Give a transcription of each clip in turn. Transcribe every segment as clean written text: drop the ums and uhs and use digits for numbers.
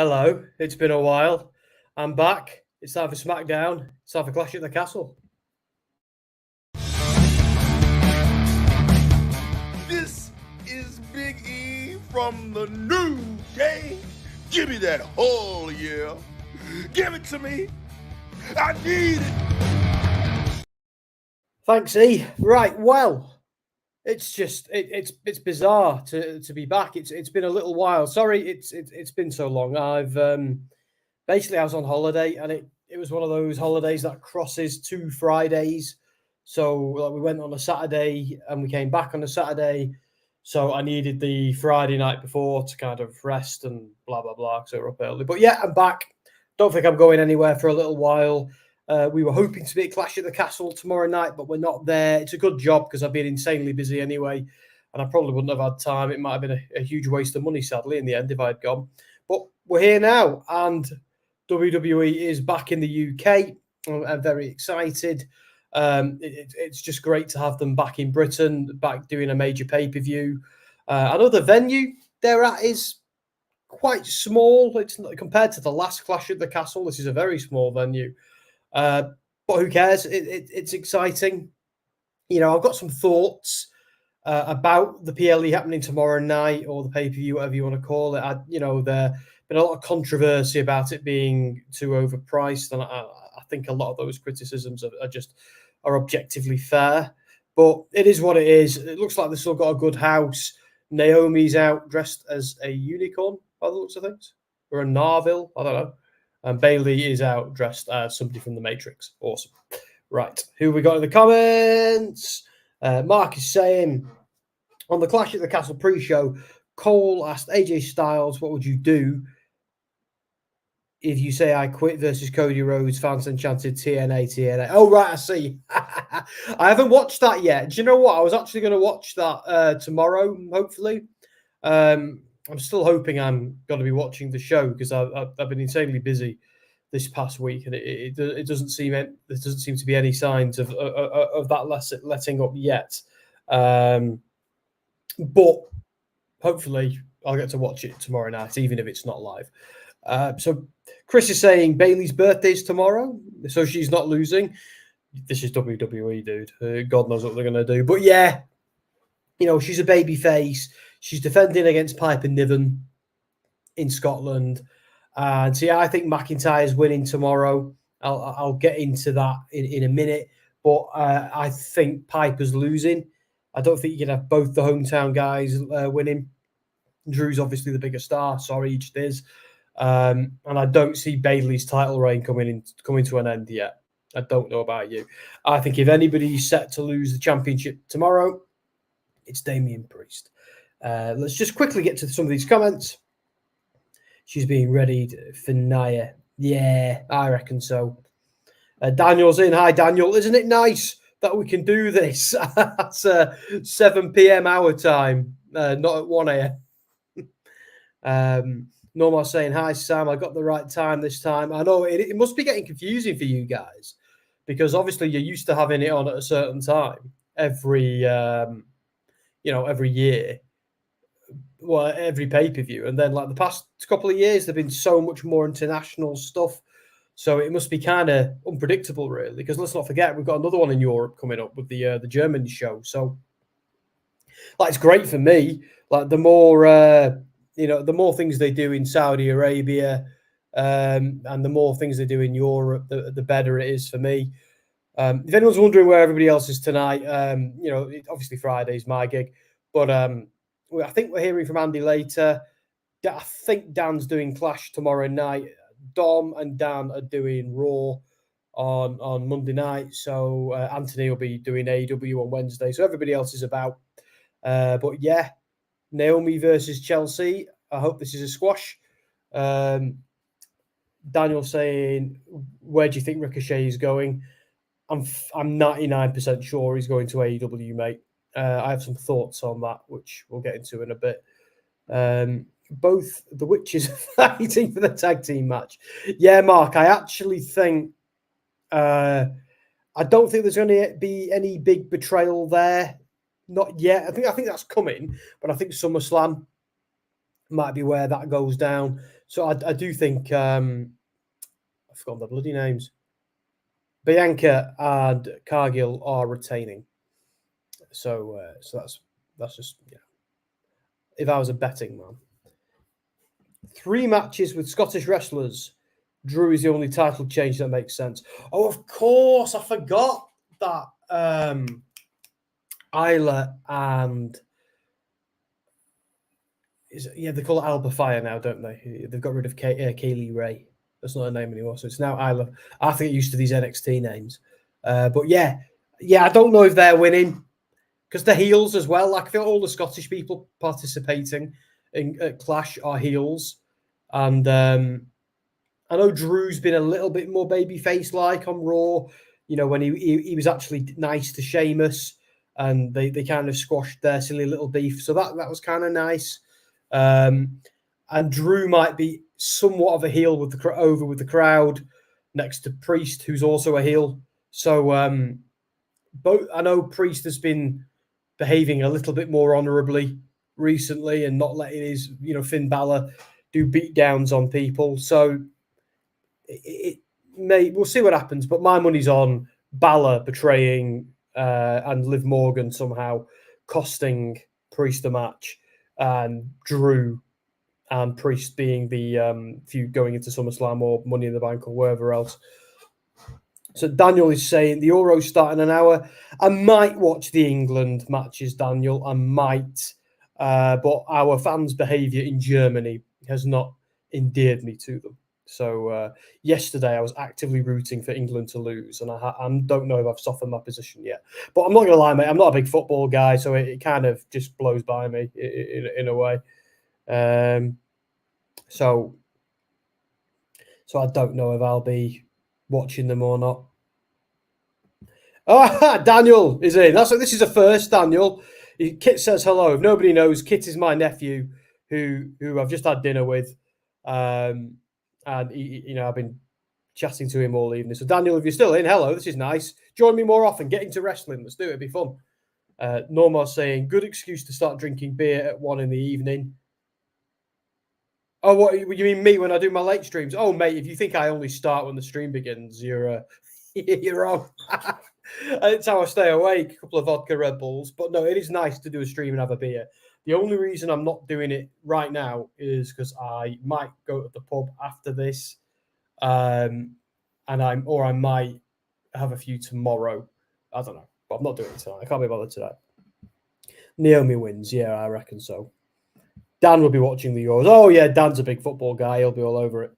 Hello, it's been a while. I'm back. It's time for SmackDown. It's time for Clash at the Castle. This is Big E from the new day. Give me that Hull Yeah. Give it to me. I need it. Thanks, E. Right, well, it's just it's bizarre to be back. It's been a little while. Sorry, it's been so long. I've basically I was on holiday and it was one of those holidays that crosses 2 Fridays. So like, we went on a Saturday and we came back on a Saturday. So I needed the Friday night before to kind of rest and blah blah blah. So we're up early. But yeah, I'm back. Don't think I'm going anywhere for a little while. We were hoping to be at Clash at the Castle tomorrow night, but we're not there. It's a good job because I've been insanely busy anyway, and I probably wouldn't have had time. It might have been a huge waste of money, sadly, in the end if I'd gone. But we're here now, and WWE is back in the UK. I'm very excited. It's just great to have them back in Britain, back doing a major pay-per-view. I know the venue they're at is quite small. It's not, compared to the last Clash at the Castle. This is a very small venue. But who cares? It's exciting. You know, I've got some thoughts about the PLE happening tomorrow night or the pay-per-view, whatever you want to call it. There's been a lot of controversy about it being too overpriced, and I think a lot of those criticisms are objectively fair. But it is what it is. It looks like they've still got a good house. Naomi's out dressed as a unicorn by the looks of things, or a narville. I don't know. And Bailey is out dressed as somebody from the Matrix. Awesome. Right. Who we got in the comments? Mark is saying, on the Clash at the Castle pre-show, Cole asked AJ Styles, what would you do if you say I quit versus Cody Rhodes? Fans enchanted TNA, TNA. Oh, right. I see. I haven't watched that yet. Do you know what? I was actually going to watch that tomorrow, hopefully. I'm still hoping I'm going to be watching the show because I've been insanely busy this past week, and it doesn't seem there doesn't seem to be any signs of that letting up yet. But hopefully I'll get to watch it tomorrow night, even if it's not live. So Chris is saying Bailey's birthday is tomorrow, so she's not losing. This is WWE, dude. God knows what they're going to do. But yeah, you know, she's a baby face. She's defending against Piper Niven in Scotland. And so, yeah, I think McIntyre's winning tomorrow. I'll get into that in a minute. But I think Piper's losing. I don't think you can have both the hometown guys winning. Drew's obviously the bigger star. Sorry, each is. And I don't see Bailey's title reign coming to an end yet. I don't know about you. I think if anybody's set to lose the championship tomorrow, it's Damian Priest. Let's just quickly get to some of these comments. She's being readied for Nia. Yeah, I reckon so. Daniel's in. Hi, Daniel. Isn't it nice that we can do this at 7 p.m. our time, not at 1 a.m.? Norma saying, hi, Sam. I got the right time this time. I know it must be getting confusing for you guys because obviously you're used to having it on at a certain time every year. Well, every pay-per-view. And then like the past couple of years, there've been so much more international stuff. So it must be kind of unpredictable, really, because let's not forget, we've got another one in Europe coming up with the German show. So like, it's great for me. Like the more, the more things they do in Saudi Arabia and the more things they do in Europe, the better it is for me. If anyone's wondering where everybody else is tonight, obviously Friday's my gig, but I think we're hearing from Andy later. I think Dan's doing Clash tomorrow night. Dom and Dan are doing Raw on Monday night. So Anthony will be doing AEW on Wednesday. So everybody else is about. But yeah, Naomi versus Chelsea. I hope this is a squash. Daniel saying, where do you think Ricochet is going? I'm 99% sure he's going to AEW, mate. I have some thoughts on that, which we'll get into in a bit. Both the Witches are fighting for the tag team match. Yeah, Mark, I actually think I don't think there's going to be any big betrayal there. Not yet. I think that's coming, but I think SummerSlam might be where that goes down. So I do think I've forgotten the bloody names. Bianca and Cargill are retaining. So that's just, yeah. If I was a betting man. 3 matches with Scottish wrestlers. Drew is the only title change that makes sense. Oh, of course, I forgot that Isla and they call it Alba Fire now, don't they? They've got rid of Kaylee Ray. That's not her name anymore, so it's now Isla. I think it used to these NXT names, but yeah, I don't know if they're winning because they're heels as well. Like I feel all the Scottish people participating in Clash are heels, and I know Drew's been a little bit more babyface like on Raw. You know, when he was actually nice to Sheamus, and they kind of squashed their silly little beef. So that was kind of nice. And Drew might be somewhat of a heel with the crowd next to Priest, who's also a heel. So I know Priest has been behaving a little bit more honorably recently and not letting his Finn Balor do beatdowns on people. So we'll see what happens, but my money's on Balor betraying and Liv Morgan somehow costing Priest a match, and Drew and Priest being the feud going into SummerSlam or Money in the Bank or wherever else. So Daniel is saying the Euro's start in an hour. I might watch the England matches, Daniel. I might, but our fans' behaviour in Germany has not endeared me to them. So yesterday I was actively rooting for England to lose, and I don't know if I've softened my position yet. But I'm not going to lie, mate, I'm not a big football guy, so it kind of just blows by me in a way. So I don't know if I'll be watching them or not. Oh, Daniel is in. This is a first, Daniel. Kit says hello. If nobody knows, Kit is my nephew who I've just had dinner with. And I've been chatting to him all evening. So Daniel, if you're still in, hello, this is nice. Join me more often. Get into wrestling. Let's do it. It'll be fun. Norma saying, good excuse to start drinking beer at 1 p.m. Oh, what you mean me when I do my late streams? Oh, mate, if you think I only start when the stream begins, you're wrong. It's how I stay awake. A couple of vodka Red Bulls. But no, it is nice to do a stream and have a beer. The only reason I'm not doing it right now is because I might go to the pub after this, and I might have a few tomorrow. I don't know, but I'm not doing it tonight. I can't be bothered today. Naomi wins, yeah, I reckon so. Dan will be watching the Euros. Oh yeah, Dan's a big football guy. He'll be all over it.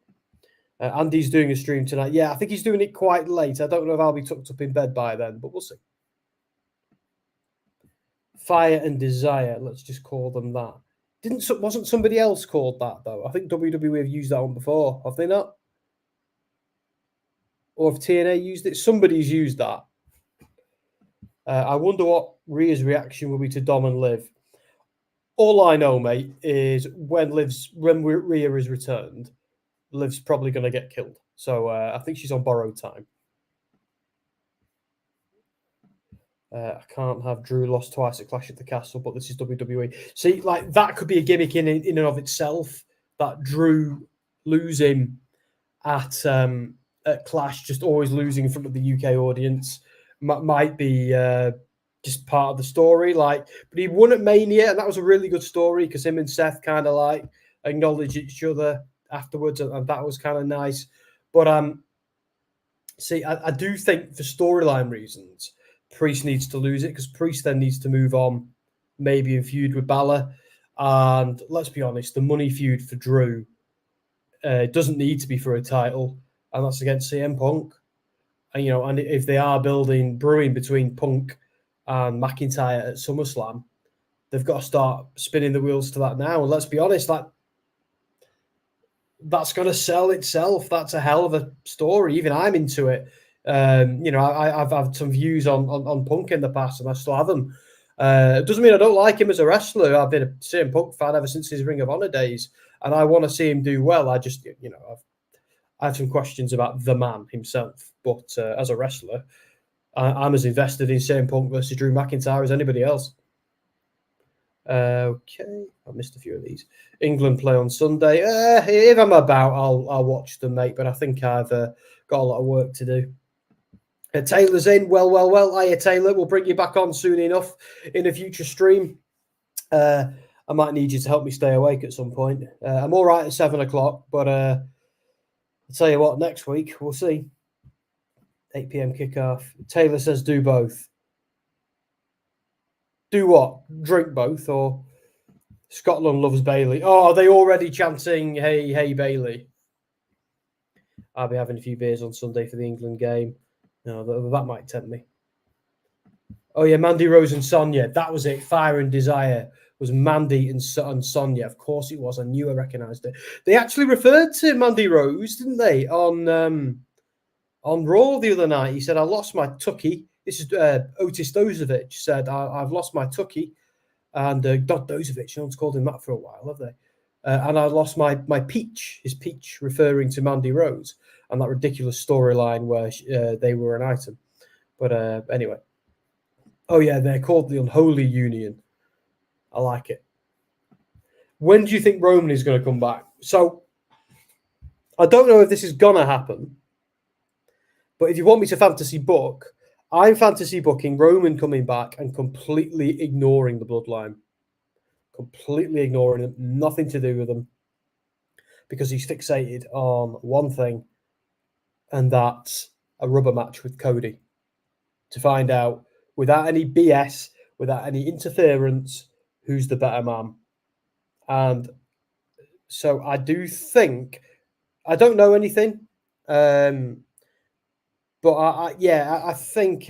Andy's doing a stream tonight. Yeah, I think he's doing it quite late. I don't know if I'll be tucked up in bed by then, but we'll see. Fire and Desire. Let's just call them that. Wasn't somebody else called that though? I think WWE have used that one before. Have they not? Or have TNA used it? Somebody's used that. I wonder what Rhea's reaction will be to Dom and Liv. All I know, mate, is when Rhea is returned, Liv's probably going to get killed. So I think she's on borrowed time. I can't have Drew lost twice at Clash at the Castle, but this is WWE. See, like that could be a gimmick in and of itself. That Drew losing at Clash, just always losing in front of the UK audience, might be just part of the story. But he won at Mania, and that was a really good story because him and Seth kind of acknowledged each other afterwards, and that was kind of nice. But see, I do think for storyline reasons, Priest needs to lose it because Priest then needs to move on, maybe in feud with Balor. And let's be honest, the money feud for Drew doesn't need to be for a title, and that's against CM Punk. And and if they are brewing between Punk and McIntyre at SummerSlam, they've got to start spinning the wheels to that now. And let's be honest, that's going to sell itself. That's a hell of a story. Even I'm into it. I've had some views on Punk in the past, and I still have them. It doesn't mean I don't like him as a wrestler. I've been a CM Punk fan ever since his Ring of Honor days, and I want to see him do well. I just, I have some questions about the man himself. But as a wrestler, I'm as invested in CM Punk versus Drew McIntyre as anybody else. Okay, I missed a few of these. England play on Sunday. If I'm about, I'll watch them, mate. But I think I've got a lot of work to do. Taylor's in. Well. Hiya, Taylor. We'll bring you back on soon enough in a future stream. I might need you to help me stay awake at some point. I'm all right at 7 o'clock, but I'll tell you what, next week, we'll see. 8 p.m. kickoff. Taylor says do both. Do what? Drink both, or Scotland loves Bailey. Oh, are they already chanting, hey, Bailey? I'll be having a few beers on Sunday for the England game. No, that might tempt me. Oh, yeah, Mandy Rose and Sonia. That was it. Fire and Desire was Mandy and Sonia. Of course it was. I knew I recognised it. They actually referred to Mandy Rose, didn't they, on Raw the other night. He said, I lost my tucky. This is Otis Dozovic said, I've lost my tucky. And not Dozovic, no one's called him that for a while, have they? And I lost my peach, his peach, referring to Mandy Rose and that ridiculous storyline where they were an item. But anyway. Oh, yeah, they're called the Unholy Union. I like it. When do you think Roman is going to come back? So, I don't know if this is going to happen, but if you want me to fantasy book, I'm fantasy booking Roman coming back and completely ignoring the bloodline. Completely ignoring them. Nothing to do with them. Because he's fixated on one thing, and that's a rubber match with Cody. To find out, without any BS, without any interference, who's the better man. And so I do think, I don't know anything, but I think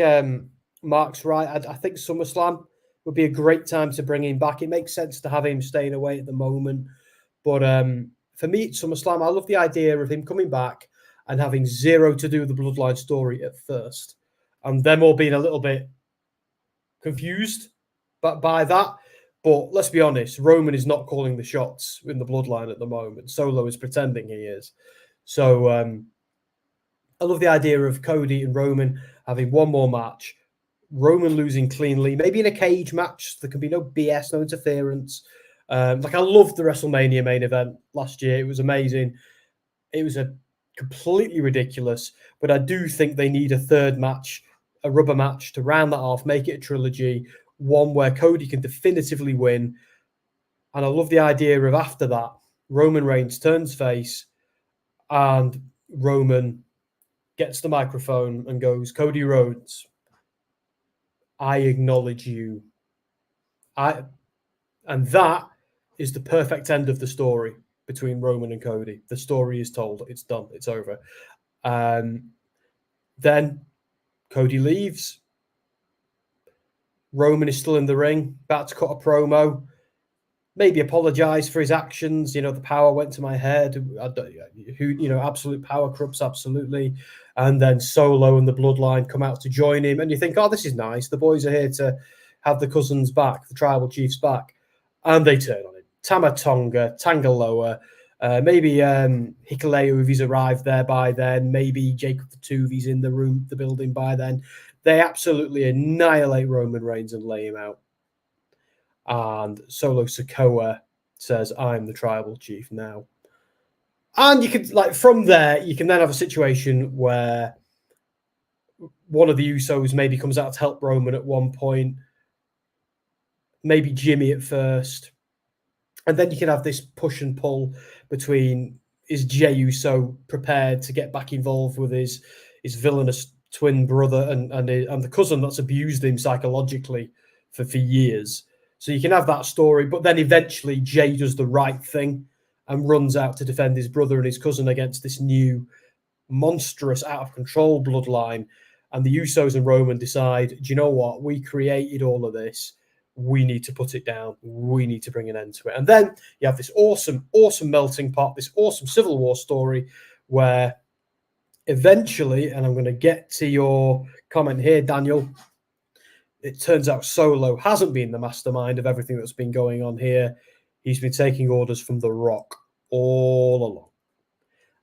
Mark's right. I think SummerSlam would be a great time to bring him back. It makes sense to have him staying away at the moment. But for me, at SummerSlam, I love the idea of him coming back and having zero to do with the Bloodline story at first. And them all being a little bit confused by that. But let's be honest, Roman is not calling the shots in the Bloodline at the moment. Solo is pretending he is. So I love the idea of Cody and Roman having one more match, Roman losing cleanly, maybe in a cage match. There can be no BS, no interference. I loved the WrestleMania main event last year. It was amazing. It was a completely ridiculous, but I do think they need a third match, a rubber match to round that off, make it a trilogy, one where Cody can definitively win. And I love the idea of after that, Roman Reigns turns face and Roman gets the microphone and goes, Cody Rhodes, I acknowledge you. And that is the perfect end of the story between Roman and Cody. The story is told. It's done. It's over. Then Cody leaves. Roman is still in the ring, about to cut a promo, maybe apologize for his actions. The power went to my head. Absolute power corrupts, absolutely. And then Solo and the Bloodline come out to join him. And you think, oh, this is nice. The boys are here to have the cousins back, the tribal chiefs back. And they turn on him. Tama Tonga, Tangaloa, maybe Hikuleo if he's arrived there by then, maybe Jacob Fatu if he's in the building by then. They absolutely annihilate Roman Reigns and lay him out. And Solo Sikoa says, I'm the tribal chief now. And you could, from there, you can then have a situation where one of the Usos maybe comes out to help Roman at one point, maybe Jimmy at first. And then you can have this push and pull between, is Jey Uso prepared to get back involved with his villainous twin brother and the cousin that's abused him psychologically for years. So you can have that story, but then eventually Jey does the right thing and runs out to defend his brother and his cousin against this new monstrous, out-of-control bloodline. And the Usos and Roman decide, do you know what? We created all of this. We need to put it down. We need to bring an end to it. And then you have this awesome, awesome melting pot, this awesome Civil War story where eventually, and I'm going to get to your comment here, Daniel, it turns out Solo hasn't been the mastermind of everything that's been going on here. He's been taking orders from The Rock all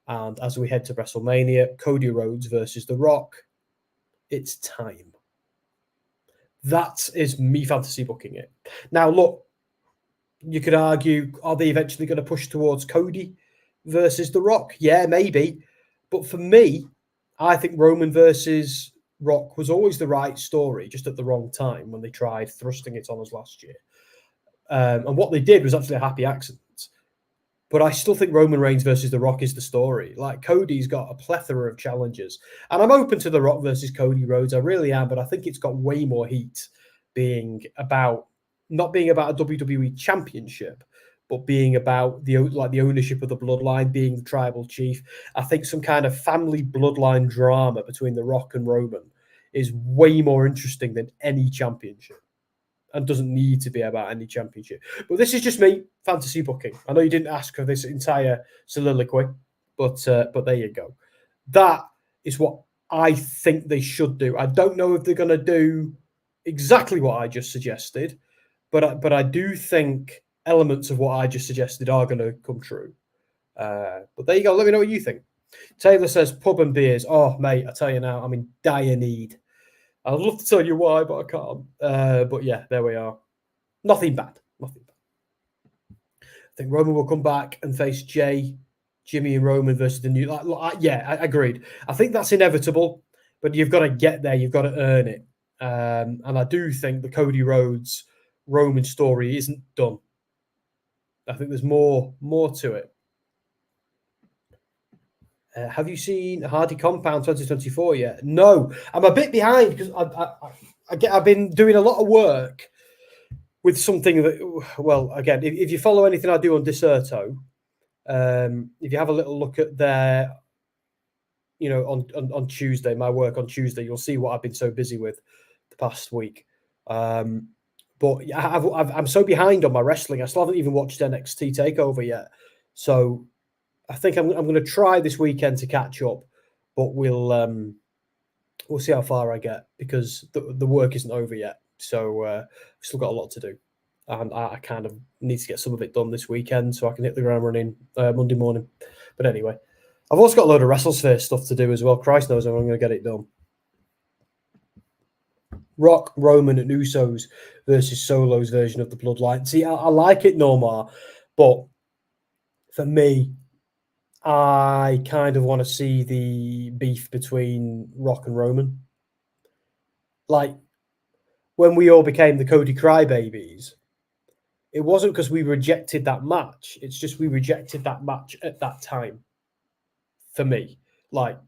along. And as we head to WrestleMania, Cody Rhodes versus The Rock, it's time. That is me fantasy booking it. Now, look, You could argue, are they eventually going to push towards Cody versus The Rock? Yeah, maybe. But for me, I think Roman versus Rock was always the right story, just at the wrong time when they tried thrusting it on us last year. And what they did was actually a happy accident. But I still think Roman Reigns versus The Rock is the story. Like, Cody's got a plethora of challenges. And I'm open to The Rock versus Cody Rhodes. I really am. But I think it's got way more heat being about, not being about a WWE championship, but being about the ownership of the bloodline, being the tribal chief. I think some kind of family bloodline drama between The Rock and Roman is way more interesting than any championship, and doesn't need to be about any championship. But this is just me, fantasy booking. I know you didn't ask for this entire soliloquy, but there you go. That is what I think they should do. I don't know if they're going to do exactly what I just suggested, but I do think elements of what I just suggested are going to come true. But there you go. Let me know what you think. Taylor says pub and beers. Oh, mate, I tell you now, I'm in dire need. I'd love to tell you why, but I can't. But yeah, there we are. Nothing bad. Nothing bad. I think Roman will come back and face Jimmy and Roman versus the new. Yeah, I agreed. I think that's inevitable, but you've got to get there. You've got to earn it. And I do think the Cody Rhodes Roman story isn't done. I think there's more to it. Have you seen Hardy Compound 2024 yet? No, I'm a bit behind because I've been doing a lot of work with something that, well, again, if you follow anything I do on Diserto, if you have a little look at their, on Tuesday, my work on Tuesday, you'll see what I've been so busy with the past week. But I'm so behind on my wrestling. I still haven't even watched NXT TakeOver yet. So I think I'm going to try this weekend to catch up, but we'll see how far I get because the work isn't over yet. So we've still got a lot to do, and I kind of need to get some of it done this weekend so I can hit the ground running Monday morning. But anyway, I've also got a load of WrestleSphere stuff to do as well. Christ knows how I'm going to get it done. Rock, Roman, and Usos versus Solo's version of the Bloodline. See, I like it, Nomar, but for me, I kind of want to see the beef between Rock and Roman. Like, when we all became the Cody Crybabies, it wasn't because we rejected that match. It's just we rejected that match at that time. For me, like,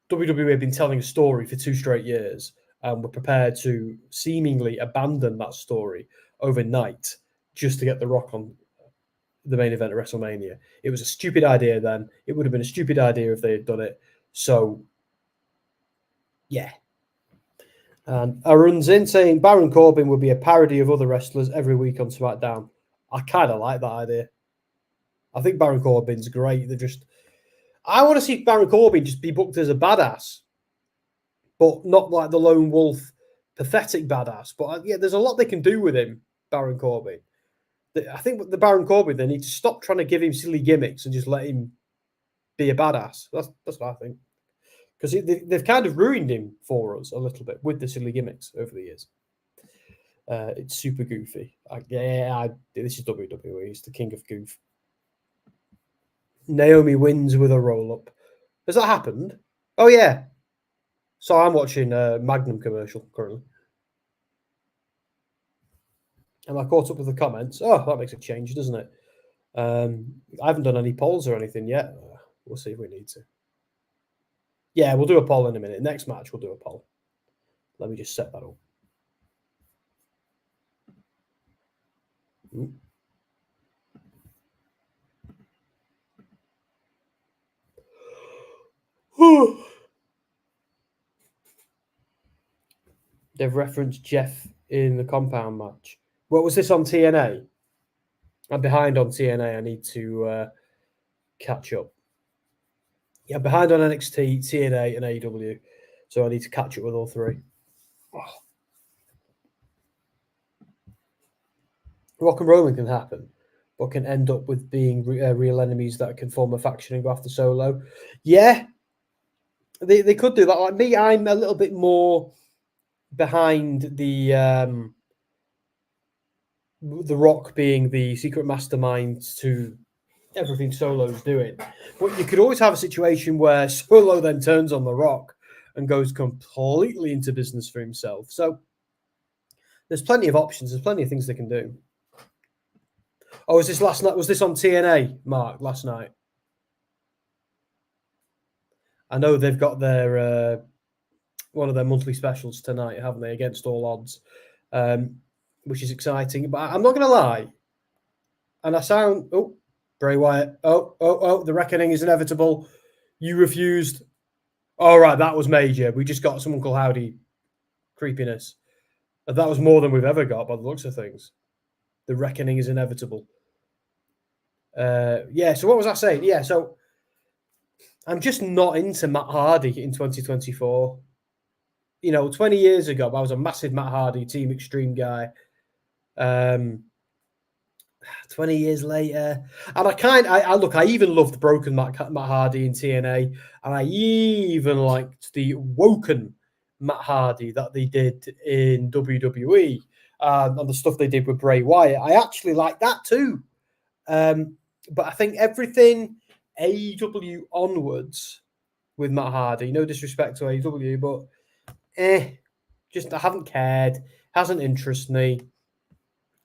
WWE have been telling a story for 2 straight years, and we're prepared to seemingly abandon that story overnight just to get The Rock on the main event of WrestleMania. It was a stupid idea then. It would have been a stupid idea if they had done it. So, yeah. And Arun's in saying Baron Corbin would be a parody of other wrestlers every week on SmackDown. I kind of like that idea. I think Baron Corbin's great. I want to see Baron Corbin just be booked as a badass, but not like the lone wolf, pathetic badass. But yeah, there's a lot they can do with him, Baron Corbin. I think with the Baron Corbin, they need to stop trying to give him silly gimmicks and just let him be a badass. That's what I think. Because they've kind of ruined him for us a little bit with the silly gimmicks over the years. It's super goofy. This is WWE. He's the king of goof. Naomi wins with a roll-up. Has that happened? Oh, yeah. So I'm watching a Magnum commercial currently. Am I caught up with the comments? Oh, that makes a change, doesn't it? I haven't done any polls or anything yet. We'll see if we need to. Yeah, we'll do a poll in a minute. Next match, we'll do a poll. Let me just set that up. They've referenced Jeff in the compound match. What was this on TNA? I'm behind on TNA. I need to catch up. Yeah, I'm behind on NXT, TNA, and AEW. So I need to catch up with all 3. Oh. Rock and Roman can happen, but can end up with being real enemies that can form a faction and go after Solo. Yeah, they could do that. Like me, I'm a little bit more behind the The Rock being the secret mastermind to everything Solo's doing. But you could always have a situation where Solo then turns on The Rock and goes completely into business for himself. So there's plenty of options. There's plenty of things they can do. Oh, was this last night? Was this on TNA, Mark, last night? I know they've got their one of their monthly specials tonight, haven't they? Against All Odds, which is exciting. But I'm not going to lie. And I sound... Oh, Bray Wyatt. Oh, the reckoning is inevitable. You refused. All right, that was major. We just got some Uncle Howdy creepiness. That was more than we've ever got by the looks of things. The reckoning is inevitable. Yeah, so what was I saying? Yeah, so I'm just not into Matt Hardy in 2024. 20 years ago, I was a massive Matt Hardy, Team Extreme guy. 20 years later, and I even loved Broken Matt Hardy in TNA, and I even liked the Woken Matt Hardy that they did in WWE, and the stuff they did with Bray Wyatt. I actually like that too. But I think everything AEW onwards with Matt Hardy, no disrespect to AEW, but just I haven't cared, hasn't interested me,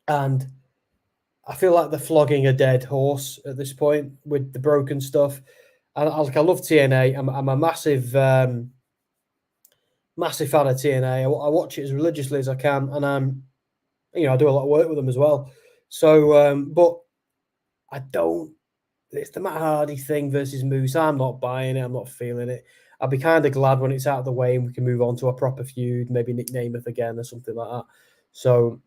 and I feel like they're flogging a dead horse at this point with the broken stuff. And I love TNA. I'm a massive fan of TNA. I watch it as religiously as I can, and I do a lot of work with them as well. So, but I don't. It's the Matt Hardy thing versus Moose. I'm not buying it. I'm not feeling it. I'll be kind of glad when it's out of the way and we can move on to a proper feud, maybe Nick Namath again or something like that. So,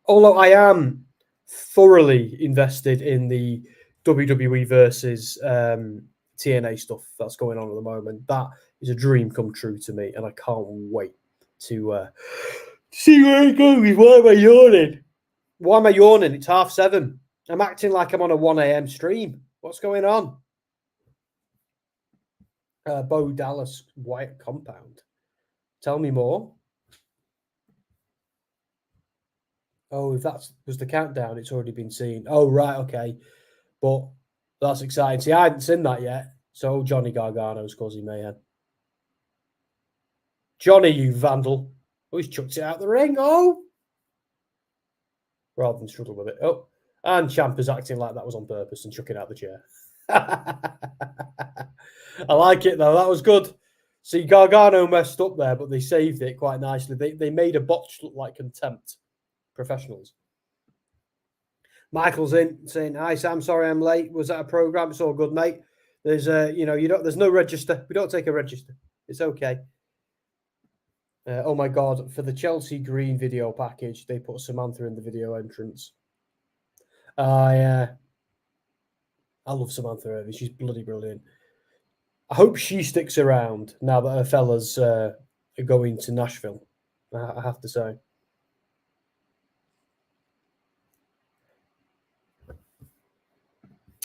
although I am thoroughly invested in the WWE versus TNA stuff that's going on at the moment, that is a dream come true to me, and I can't wait to see where it goes. Why am I yawning? Why am I yawning? It's 7:30. I'm acting like I'm on a 1 a.m. stream. What's going on? Bo Dallas White Compound. Tell me more. Oh, if that was the countdown, it's already been seen. Oh, right, okay. But that's exciting. See, I hadn't seen that yet. So Johnny Gargano's causing mayhem. Johnny, you vandal. Oh, he's chucked it out the ring. Oh! Rather than struggle with it. Oh. And Ciampa's acting like that was on purpose and chucking out the chair. I like it, though. That was good. See, Gargano messed up there, but they saved it quite nicely. They made a botch look like contempt. Professionals. Michael's in saying, "Hi Sam, sorry I'm late. Was that a program? It's all good, mate. There's there's no register. We don't take a register. It's okay." Oh my God, for the Chelsea Green video package, they put Samantha in the video entrance. I love Samantha Irving. She's bloody brilliant. I hope she sticks around now that her fellas are going to Nashville. I have to say.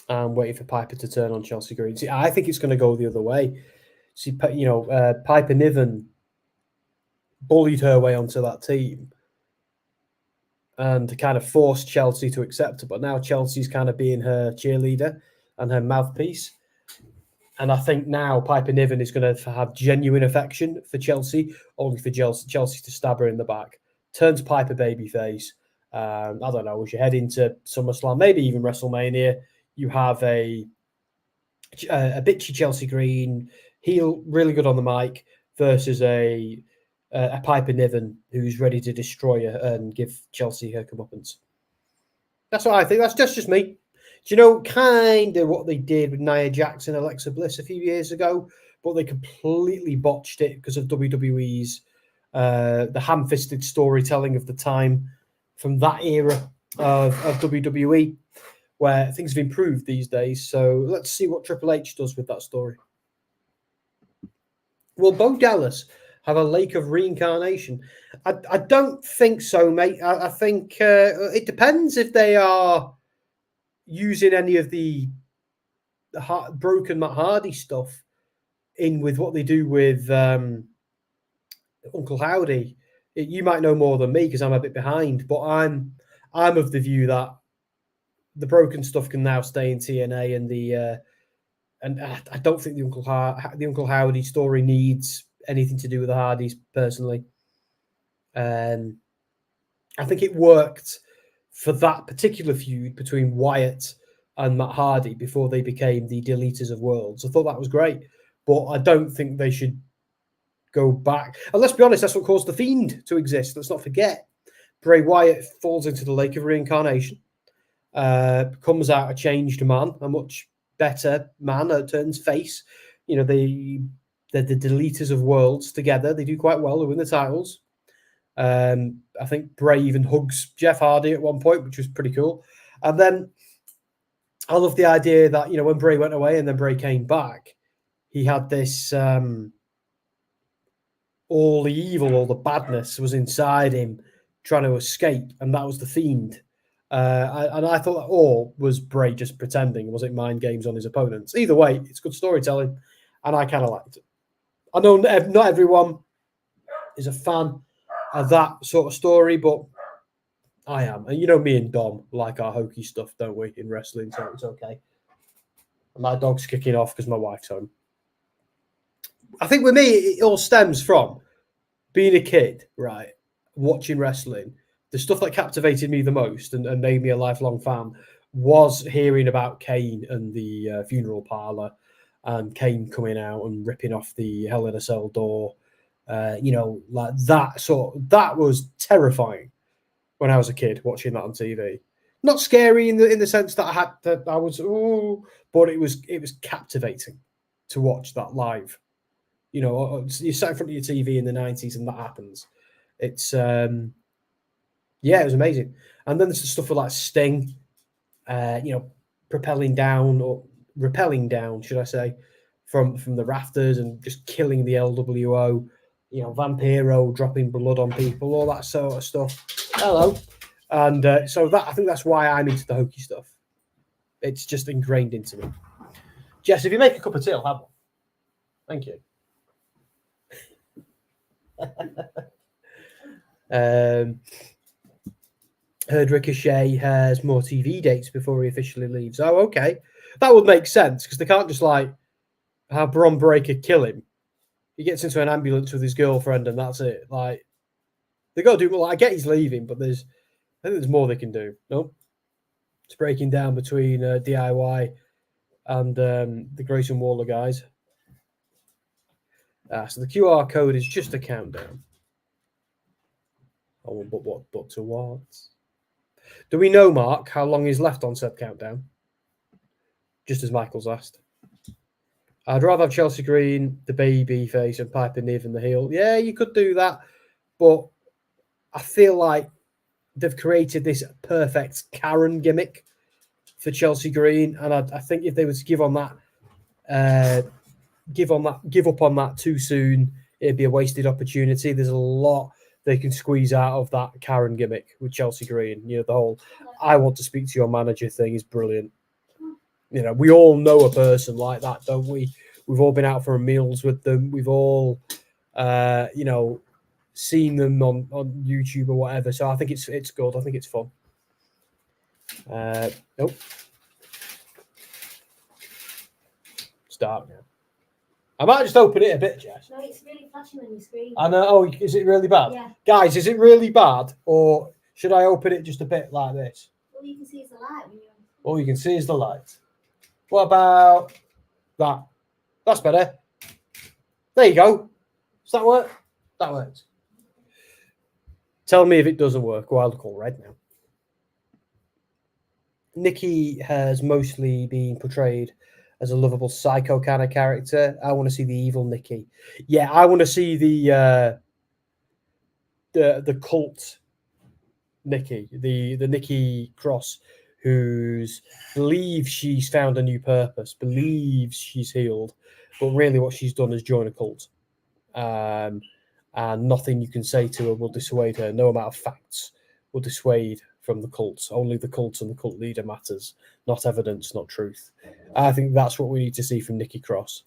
I'm waiting for Piper to turn on Chelsea Green. See, I think it's going to go the other way. See, Piper Niven bullied her way onto that team and kind of forced Chelsea to accept her. But now Chelsea's kind of being her cheerleader and her mouthpiece. And I think now Piper Niven is going to have genuine affection for Chelsea, only for Chelsea to stab her in the back. Turns Piper babyface. I don't know, as you head into SummerSlam, maybe even WrestleMania, you have a bitchy Chelsea Green, heel, really good on the mic, versus a Piper Niven who's ready to destroy her and give Chelsea her comeuppance. That's what I think. That's just me. Do you know kind of what they did with Nia Jax and Alexa Bliss a few years ago? But they completely botched it because of WWE's the ham-fisted storytelling of the time from that era of WWE, where things have improved these days. So let's see what Triple H does with that story. Will Bo Dallas have a lake of reincarnation? I don't think so, mate. I think it depends if they are using any of the broken Matt Hardy stuff in with what they do with Uncle Howdy. You might know more than me because I'm a bit behind, but I'm I'm of the view that the broken stuff can now stay in TNA, and I don't think the Uncle Howdy story needs anything to do with the Hardys personally. I think it worked for that particular feud between Wyatt and Matt Hardy before they became the Deleters of Worlds. I thought that was great, but I don't think they should go back. And let's be honest, that's what caused the Fiend to exist. Let's not forget. Bray Wyatt falls into the lake of reincarnation, comes out a changed man, a much better man, turns face. You know, they're the Deleters of Worlds together. They do quite well. They win the titles. I think Bray even hugs Jeff Hardy at one point, which was pretty cool. And then I love the idea that, you know, when Bray went away and then Bray came back, he had this all the evil, all the badness was inside him trying to escape, and that was the Fiend. And I thought that all was Bray just pretending. Was it mind games on his opponents? Either way, it's good storytelling, and I kind of liked it. I know not everyone is a fan of that sort of story, but I am. And you know, me and Dom like our hokey stuff, don't we, in wrestling, so it's okay. And my dog's kicking off because my wife's home. I think with me, it all stems from being a kid, right, watching wrestling. The stuff that captivated me the most and made me a lifelong fan was hearing about Kane and the funeral parlor, and Kane coming out and ripping off the Hell in a Cell door. You know, like that that was terrifying when I was a kid watching that on TV. Not scary in the sense that I was, but it was captivating to watch that live. You know, you sat in front of your TV in the 90s and that happens. It's yeah, it was amazing. And then there's the stuff with like Sting, you know, repelling down, should I say, from the rafters and just killing the LWO. You know, Vampiro dropping blood on people, all that sort of stuff. Hello. And so that, I think that's why I'm into the hokey stuff. It's just ingrained into me. Jess, if you make a cup of tea, I'll have one. Thank you. Heard Ricochet has more TV dates before he officially leaves. Oh, okay. That would make sense because they can't just like have Bron Breakker kill him. He gets into an ambulance with his girlfriend and that's it. Like, they got to do, well, I get he's leaving, but I think there's more they can do. No? It's breaking down between DIY and the Grayson Waller guys. So the QR code is just a countdown. Oh, but to what? Do we know, Mark, how long is left on said countdown? Just as Michael's asked. I'd rather have Chelsea Green, the baby face, and Piper Niv in the heel. Yeah, you could do that, but I feel like they've created this perfect Karen gimmick for Chelsea Green, and I think if they were to give up on that too soon, it'd be a wasted opportunity. There's a lot they can squeeze out of that Karen gimmick with Chelsea Green. You know, the whole "I want to speak to your manager" thing is brilliant. You know, we all know a person like that, don't we? We've all been out for meals with them. We've all, you know, seen them on YouTube or whatever. So I think it's good. I think it's fun. Nope. Start now. I might just open it a bit, Jess. No, it's really flashing on your screen. I know. Oh, is it really bad? Yeah. Guys, is it really bad? Or should I open it just a bit like this? All you can see is the light. All you can see is the light. What about that? That's better. There you go. Does that work? That works. Tell me if it doesn't work. Oh, I'll call red now. Nikki has mostly been portrayed as a lovable psycho kind of character. I want to see the evil Nikki. Yeah, I want to see the cult Nikki, the Nikki Cross, who's believes she's found a new purpose, believes she's healed, but really what she's done is join a cult. And nothing you can say to her will dissuade her. No amount of facts will dissuade from the cults. Only the cult and the cult leader matters, not evidence, not truth. I think that's what we need to see from Nikki Cross.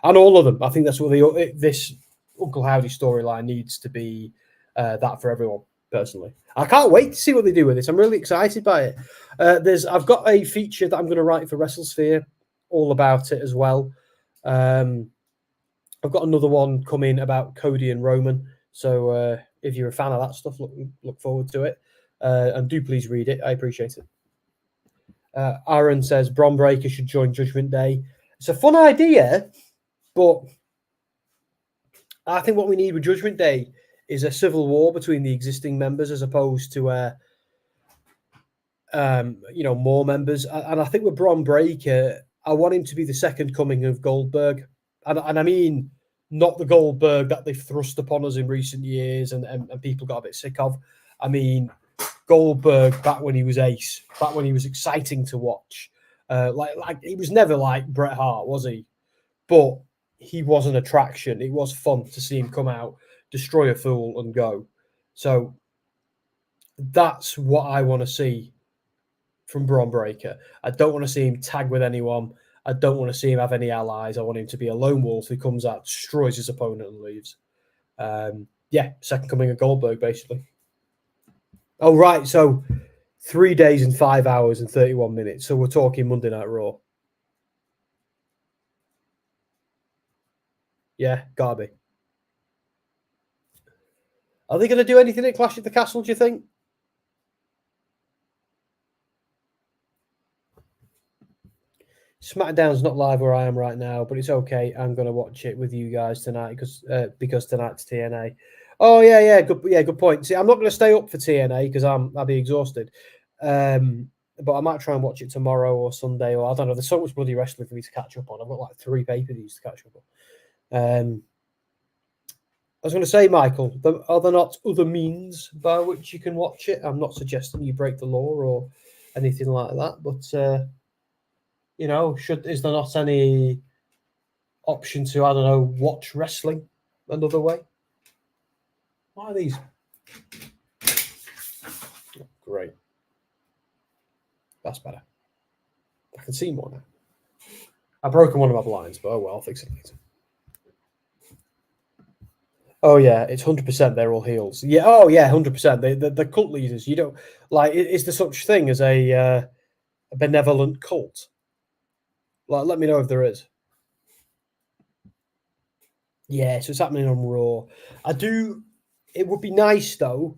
And all of them. I think that's what this Uncle Howdy storyline needs to be, that for everyone. personally. I can't wait to see what they do with this. I'm really excited by it. I've got a feature that I'm going to write for WrestleSphere all about it as well. I've got another one coming about Cody and Roman. So if you're a fan of that stuff, look forward to it. And do please read it. I appreciate it. Aaron says Bron Breakker should join Judgment Day. It's a fun idea, but I think what we need with Judgment Day is a civil war between the existing members as opposed to more members. And I think with Bron Breakker, I want him to be the second coming of Goldberg. And I mean, not the Goldberg that they've thrust upon us in recent years and people got a bit sick of. I mean, Goldberg back when he was ace, back when he was exciting to watch. Like he was never like Bret Hart, was he? But he was an attraction. It was fun to see him come out, destroy a fool, and go. So that's what I want to see from Bron Breakker. I don't want to see him tag with anyone. I don't want to see him have any allies. I want him to be a lone wolf who comes out, destroys his opponent, and leaves. Second coming of Goldberg, basically. Oh, right. So 3 days and 5 hours and 31 minutes. So we're talking Monday Night Raw. Yeah, gotta be. Are they going to do anything at Clash at the Castle, do you think? SmackDown's not live where I am right now, but it's okay. I'm going to watch it with you guys tonight because tonight's TNA. Oh, yeah, good point. See, I'm not going to stay up for TNA because I'll be exhausted. But I might try and watch it tomorrow or Sunday, or I don't know. There's so much bloody wrestling for me to catch up on. I've got like 3 pay-per-views to catch up on. I was going to say, Michael, are there not other means by which you can watch it? I'm not suggesting you break the law or anything like that, but is there not any option to, I don't know, watch wrestling another way? Why are these? Great. That's better. I can see more now. I've broken one of my blinds, but oh well, I'll fix it later. Oh yeah, it's 100%. They're all heels. Yeah. Oh yeah, 100%. The cult leaders. You don't like. Is there such thing as a benevolent cult? Like, let me know if there is. Yeah, so it's happening on Raw. I do. It would be nice though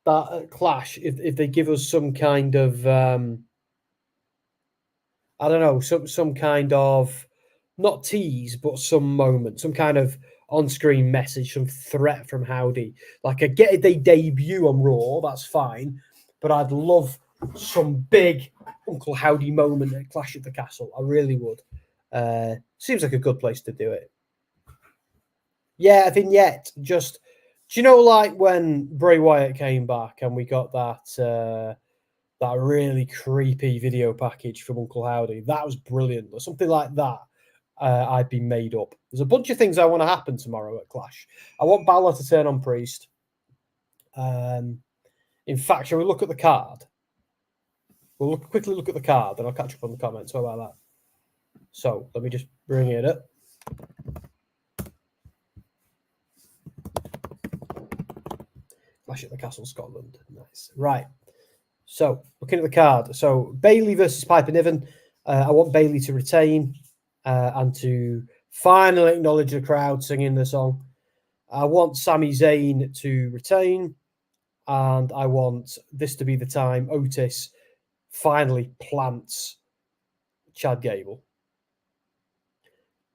that at Clash, if they give us some kind of I don't know, some kind of not tease, but some moment, some kind of on-screen message, some threat from Howdy. Like they debut on Raw, that's fine, but I'd love some big Uncle Howdy moment at Clash at the Castle. I really would. Seems like a good place to do it. Yeah, a vignette. Just, do you know, like when Bray Wyatt came back and we got that really creepy video package from Uncle Howdy? That was brilliant. Or something like that. I'd be made up. There's a bunch of things I want to happen tomorrow at Clash. I want Balor to turn on Priest. In fact, shall we look at the card? We'll quickly look at the card, and I'll catch up on the comments. How about that? So let me just bring it up. Clash at the Castle, Scotland. Nice. Right. So looking at the card. So Bayley versus Piper Niven. I want Bayley to retain and to finally acknowledge the crowd singing the song. I want Sami Zayn to retain. And I want this to be the time Otis finally plants Chad Gable.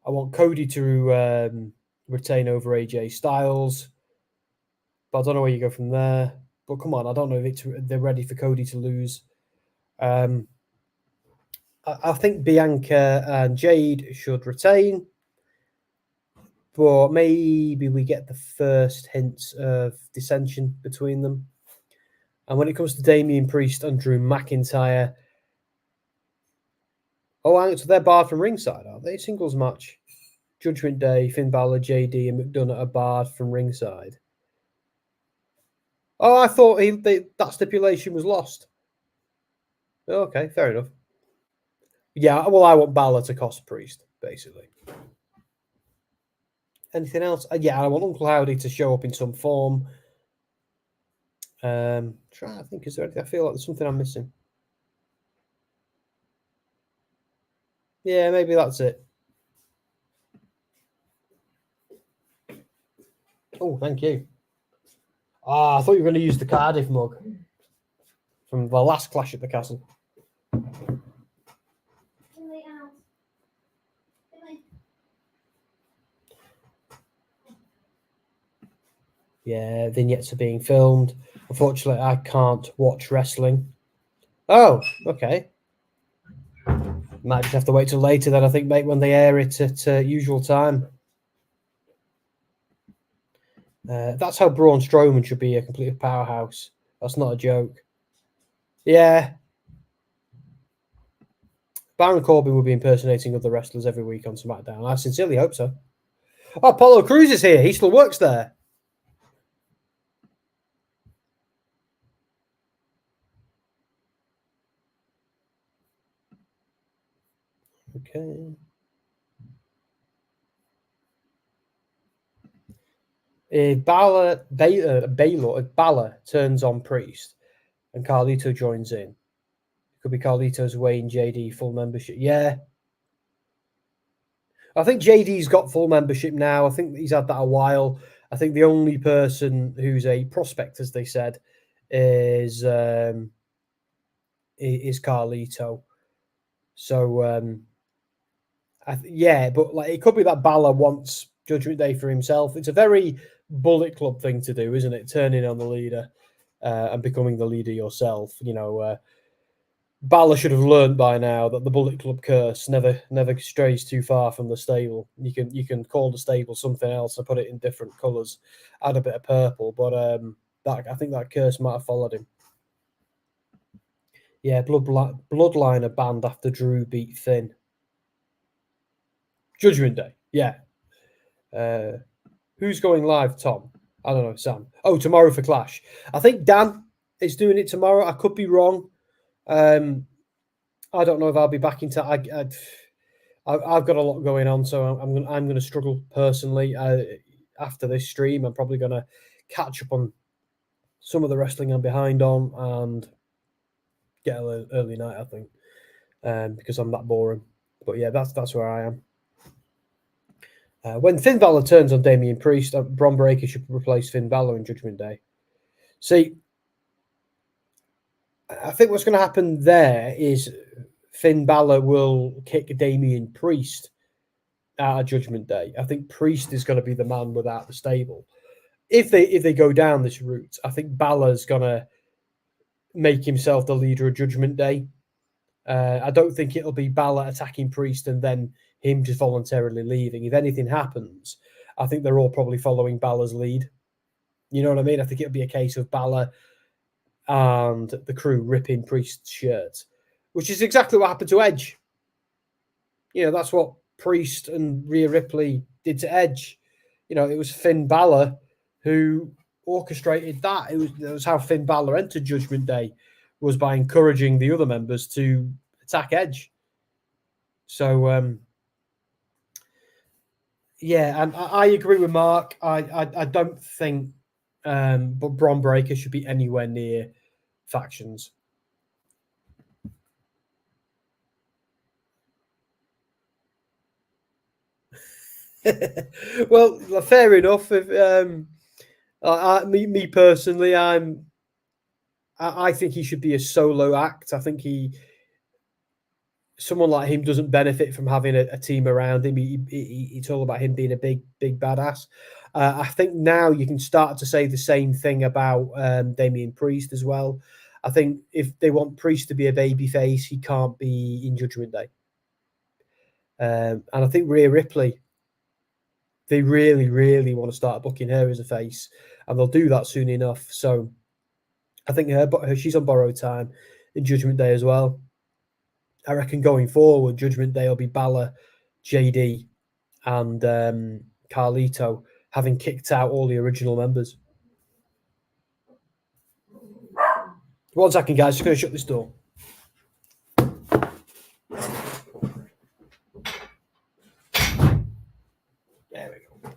I want Cody to retain over AJ Styles. But I don't know where you go from there. But come on, I don't know if they're ready for Cody to lose. I think Bianca and Jade should retain. But maybe we get the first hints of dissension between them. And when it comes to Damian Priest and Drew McIntyre, so they're barred from ringside, aren't they? Singles match. Judgment Day, Finn Balor, JD, and McDonough are barred from ringside. Oh, I thought that stipulation was lost. Okay, fair enough. Yeah, well, I want Balor to cost Priest, basically. Anything else? Yeah, I want Uncle Howdy to show up in some form. Trying to think, is there anything? I feel like there's something I'm missing. Yeah, maybe that's it. Oh, thank you. I thought you were going to use the Cardiff mug from the last Clash at the Castle. Yeah, vignettes are being filmed. Unfortunately, I can't watch wrestling. Oh, okay. Might just have to wait till later then, I think, mate, when they air it at usual time. That's how Braun Strowman should be, a complete powerhouse. That's not a joke. Yeah. Baron Corbin will be impersonating other wrestlers every week on SmackDown. I sincerely hope so. Oh, Apollo Crews is here. He still works there. Okay. If Balor turns on Priest and Carlito joins in, it could be Carlito's way in JD full membership. Yeah. I think JD's got full membership now. I think he's had that a while. I think the only person who's a prospect, as they said, is Carlito. So yeah, but like it could be that Balor wants Judgment Day for himself. It's a very Bullet Club thing to do, isn't it? Turning on the leader and becoming the leader yourself. You know, Balor should have learned by now that the Bullet Club curse never strays too far from the stable. You can call the stable something else and put it in different colours, add a bit of purple, but I think that curse might have followed him. Yeah, Bloodline are banned after Drew beat Finn. Judgment Day, yeah. Who's going live, Tom? I don't know, Sam. Oh, tomorrow for Clash. I think Dan is doing it tomorrow. I could be wrong. I don't know if I'll be back in time. I've got a lot going on, so I'm going to struggle personally. After this stream, I'm probably going to catch up on some of the wrestling I'm behind on and get an early night, I think, because I'm that boring. But yeah, that's where I am. When Finn Balor turns on Damian Priest, Bron Breakker should replace Finn Balor in Judgment Day. See, I think what's going to happen there is Finn Balor will kick Damian Priest out of Judgment Day. I think Priest is going to be the man without the stable. If they go down this route, I think Balor's going to make himself the leader of Judgment Day. I don't think it'll be Balor attacking Priest and then him just voluntarily leaving. If anything happens, I think they're all probably following Balor's lead. You know what I mean? I think it'll be a case of Balor and the crew ripping Priest's shirt, which is exactly what happened to Edge. You know, that's what Priest and Rhea Ripley did to Edge. You know, it was Finn Balor who orchestrated that. It was how Finn Balor entered Judgment Day, was by encouraging the other members to attack Edge. So, yeah, and I agree with Mark. I don't think but Bron Breakker should be anywhere near factions. Well, fair enough. If me personally, I think he should be a solo act. I think someone like him doesn't benefit from having a team around him. It's all about him being a big badass. I think now you can start to say the same thing about Damian Priest as well. I think if they want Priest to be a babyface, he can't be in Judgment Day. And I think Rhea Ripley, they really want to start booking her as a face, and they'll do that soon enough. So I think she's on borrowed time in Judgment Day as well. I reckon going forward, Judgment Day will be Balor, JD, and Carlito, having kicked out all the original members. 1 second, guys. Just going to shut this door. There we go.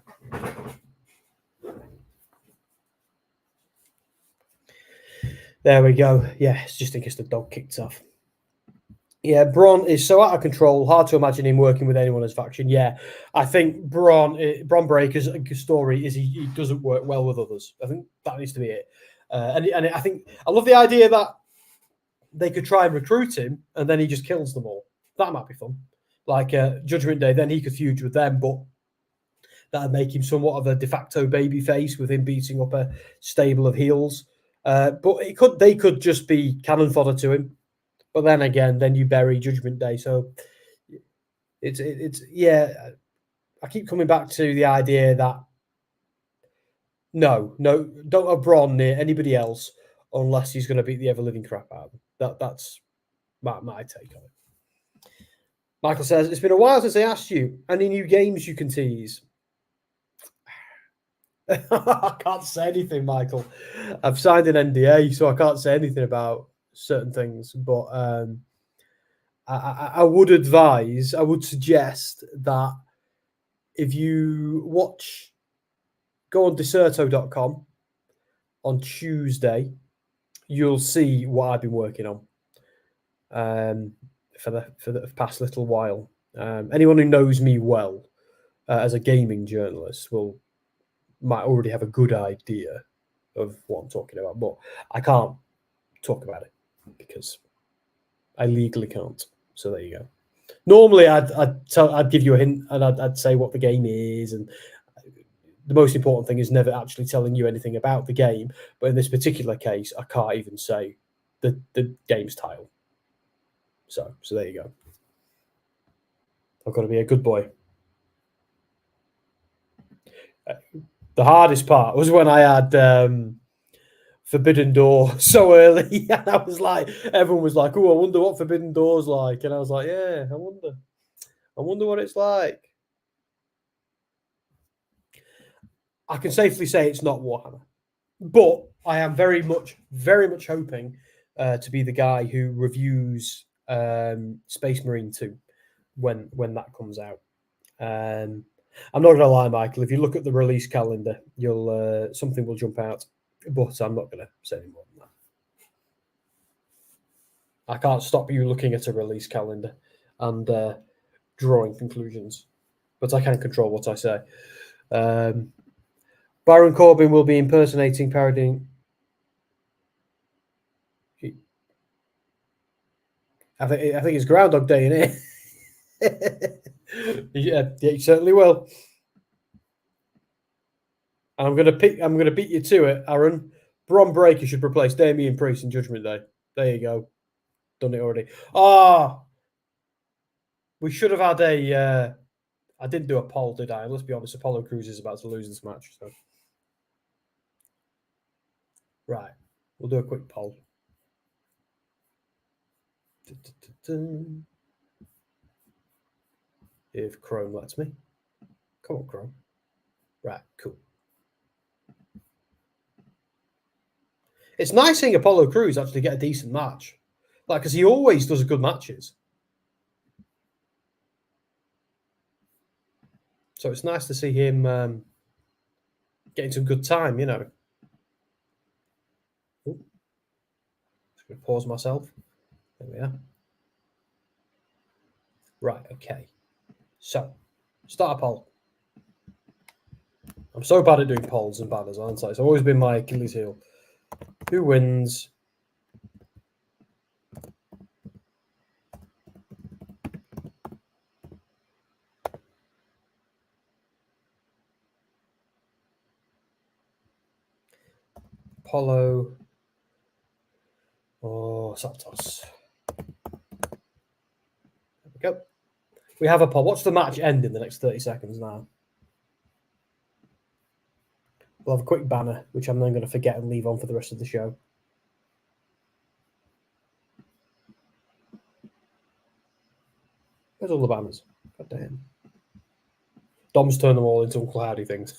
There we go. Yeah, it's just in case the dog kicked off. Yeah, Braun is so out of control. Hard to imagine him working with anyone as faction. Yeah, I think Braun Breaker's story is he doesn't work well with others. I think that needs to be it. And I think I love the idea that they could try and recruit him and then he just kills them all. That might be fun. Like Judgment Day, then he could feud with them, but that'd make him somewhat of a de facto baby face with him beating up a stable of heels. But they could just be cannon fodder to him. But then again, then you bury Judgment Day. So it's yeah. I keep coming back to the idea that no, don't have Braun near anybody else unless he's going to beat the ever living crap out of them. That's my take on it. Michael says, it's been a while since I asked you, any new games you can tease? I can't say anything, Michael. I've signed an NDA, so I can't say anything about certain things. But I would suggest that if you go on Deserto.com on Tuesday, you'll see what I've been working on for the past little while. Anyone who knows me well as a gaming journalist might already have a good idea of what I'm talking about, but I can't talk about it because I legally can't. So there you go. Normally, I'd give you a hint and I'd say what the game is, and the most important thing is never actually telling you anything about the game. But in this particular case, I can't even say the game's title. So there you go. I've got to be a good boy. The hardest part was when I had Forbidden Door so early, and I was like, everyone was like, "Oh, I wonder what Forbidden Door's like," and I was like, "Yeah, I wonder what it's like." I can safely say it's not Warhammer, but I am very much hoping to be the guy who reviews Space Marine 2 when that comes out. I'm not gonna lie, Michael. If you look at the release calendar, you'll something will jump out, but I'm not gonna say any more than that. I can't stop you looking at a release calendar and drawing conclusions, but I can control what I say. Baron Corbin will be parodying. I think it's Groundhog Day, isn't it? yeah, he certainly will. And I'm gonna beat you to it, Aaron. Bron Breakker should replace Damian Priest in Judgment Day. There you go. Done it already. We should have had a. I didn't do a poll, did I? Let's be honest. Apollo Crews is about to lose this match. So. Right. We'll do a quick poll. If Chrome lets me. Come on, Chrome. Right, cool. It's nice seeing Apollo Crews actually get a decent match. Because he always does good matches. So it's nice to see him getting some good time, you know. Ooh. Just going to pause myself. There we are. Right, okay. So, start a poll. I'm so bad at doing polls and banners, aren't I? It's always been my Achilles heel. Who wins? Apollo or Santos? There we go. We have a poll. Watch the match end in the next 30 seconds now. We'll have a quick banner, which I'm then going to forget and leave on for the rest of the show. Where's all the banners? God damn. Dom's turned them all into Uncle Howdy things.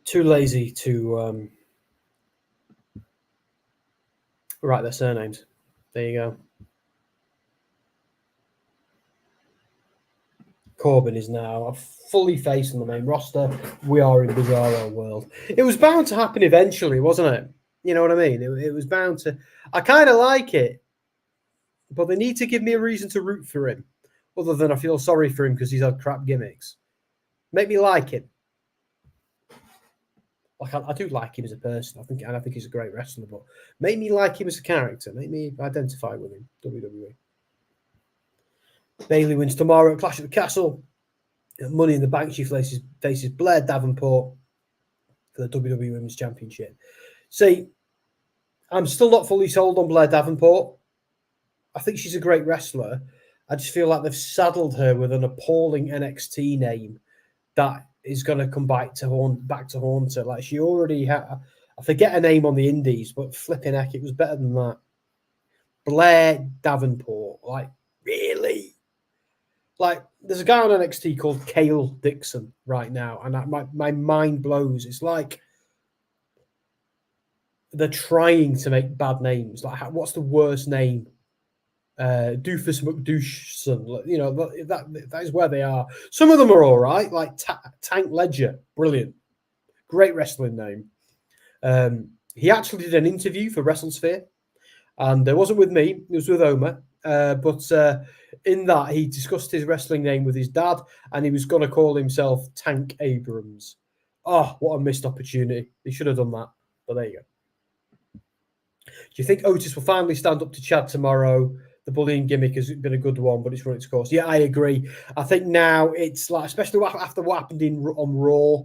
Too lazy to Right, their surnames. There you go. Corbin is now fully faced on the main roster. We are in Bizarro world. It was bound to happen eventually, wasn't it? You know what I mean? It was bound to. I kind of like it, but they need to give me a reason to root for him, other than I feel sorry for him because he's had crap gimmicks. Make me like him. Like I do like him as a person. I think he's a great wrestler, but make me like him as a character. Make me identify with him. WWE. Bayley wins tomorrow at Clash at the Castle. Money in the Bank, she faces Blair Davenport for the WWE Women's Championship. See, I'm still not fully sold on Blair Davenport. I think she's a great wrestler. I just feel like they've saddled her with an appalling NXT name that is going to come back to haunt her. Like she already had, I forget her name on the Indies, but flipping heck, it was better than that. Blair Davenport, like really? Like, there's a guy on NXT called Cale Dixon right now, and my mind blows. It's like they're trying to make bad names. Like, what's the worst name? Doofus McDoucheson. You know, that is where they are. Some of them are all right, like Tank Ledger. Brilliant. Great wrestling name. He actually did an interview for WrestleSphere, and it wasn't with me. It was with Omer. But in that, he discussed his wrestling name with his dad, and he was going to call himself Tank Abrams. Oh, what a missed opportunity. He should have done that. But there you go. Do you think Otis will finally stand up to Chad tomorrow? The bullying gimmick has been a good one, but it's run its course. Yeah, I agree. I think now it's like, especially after what happened on Raw,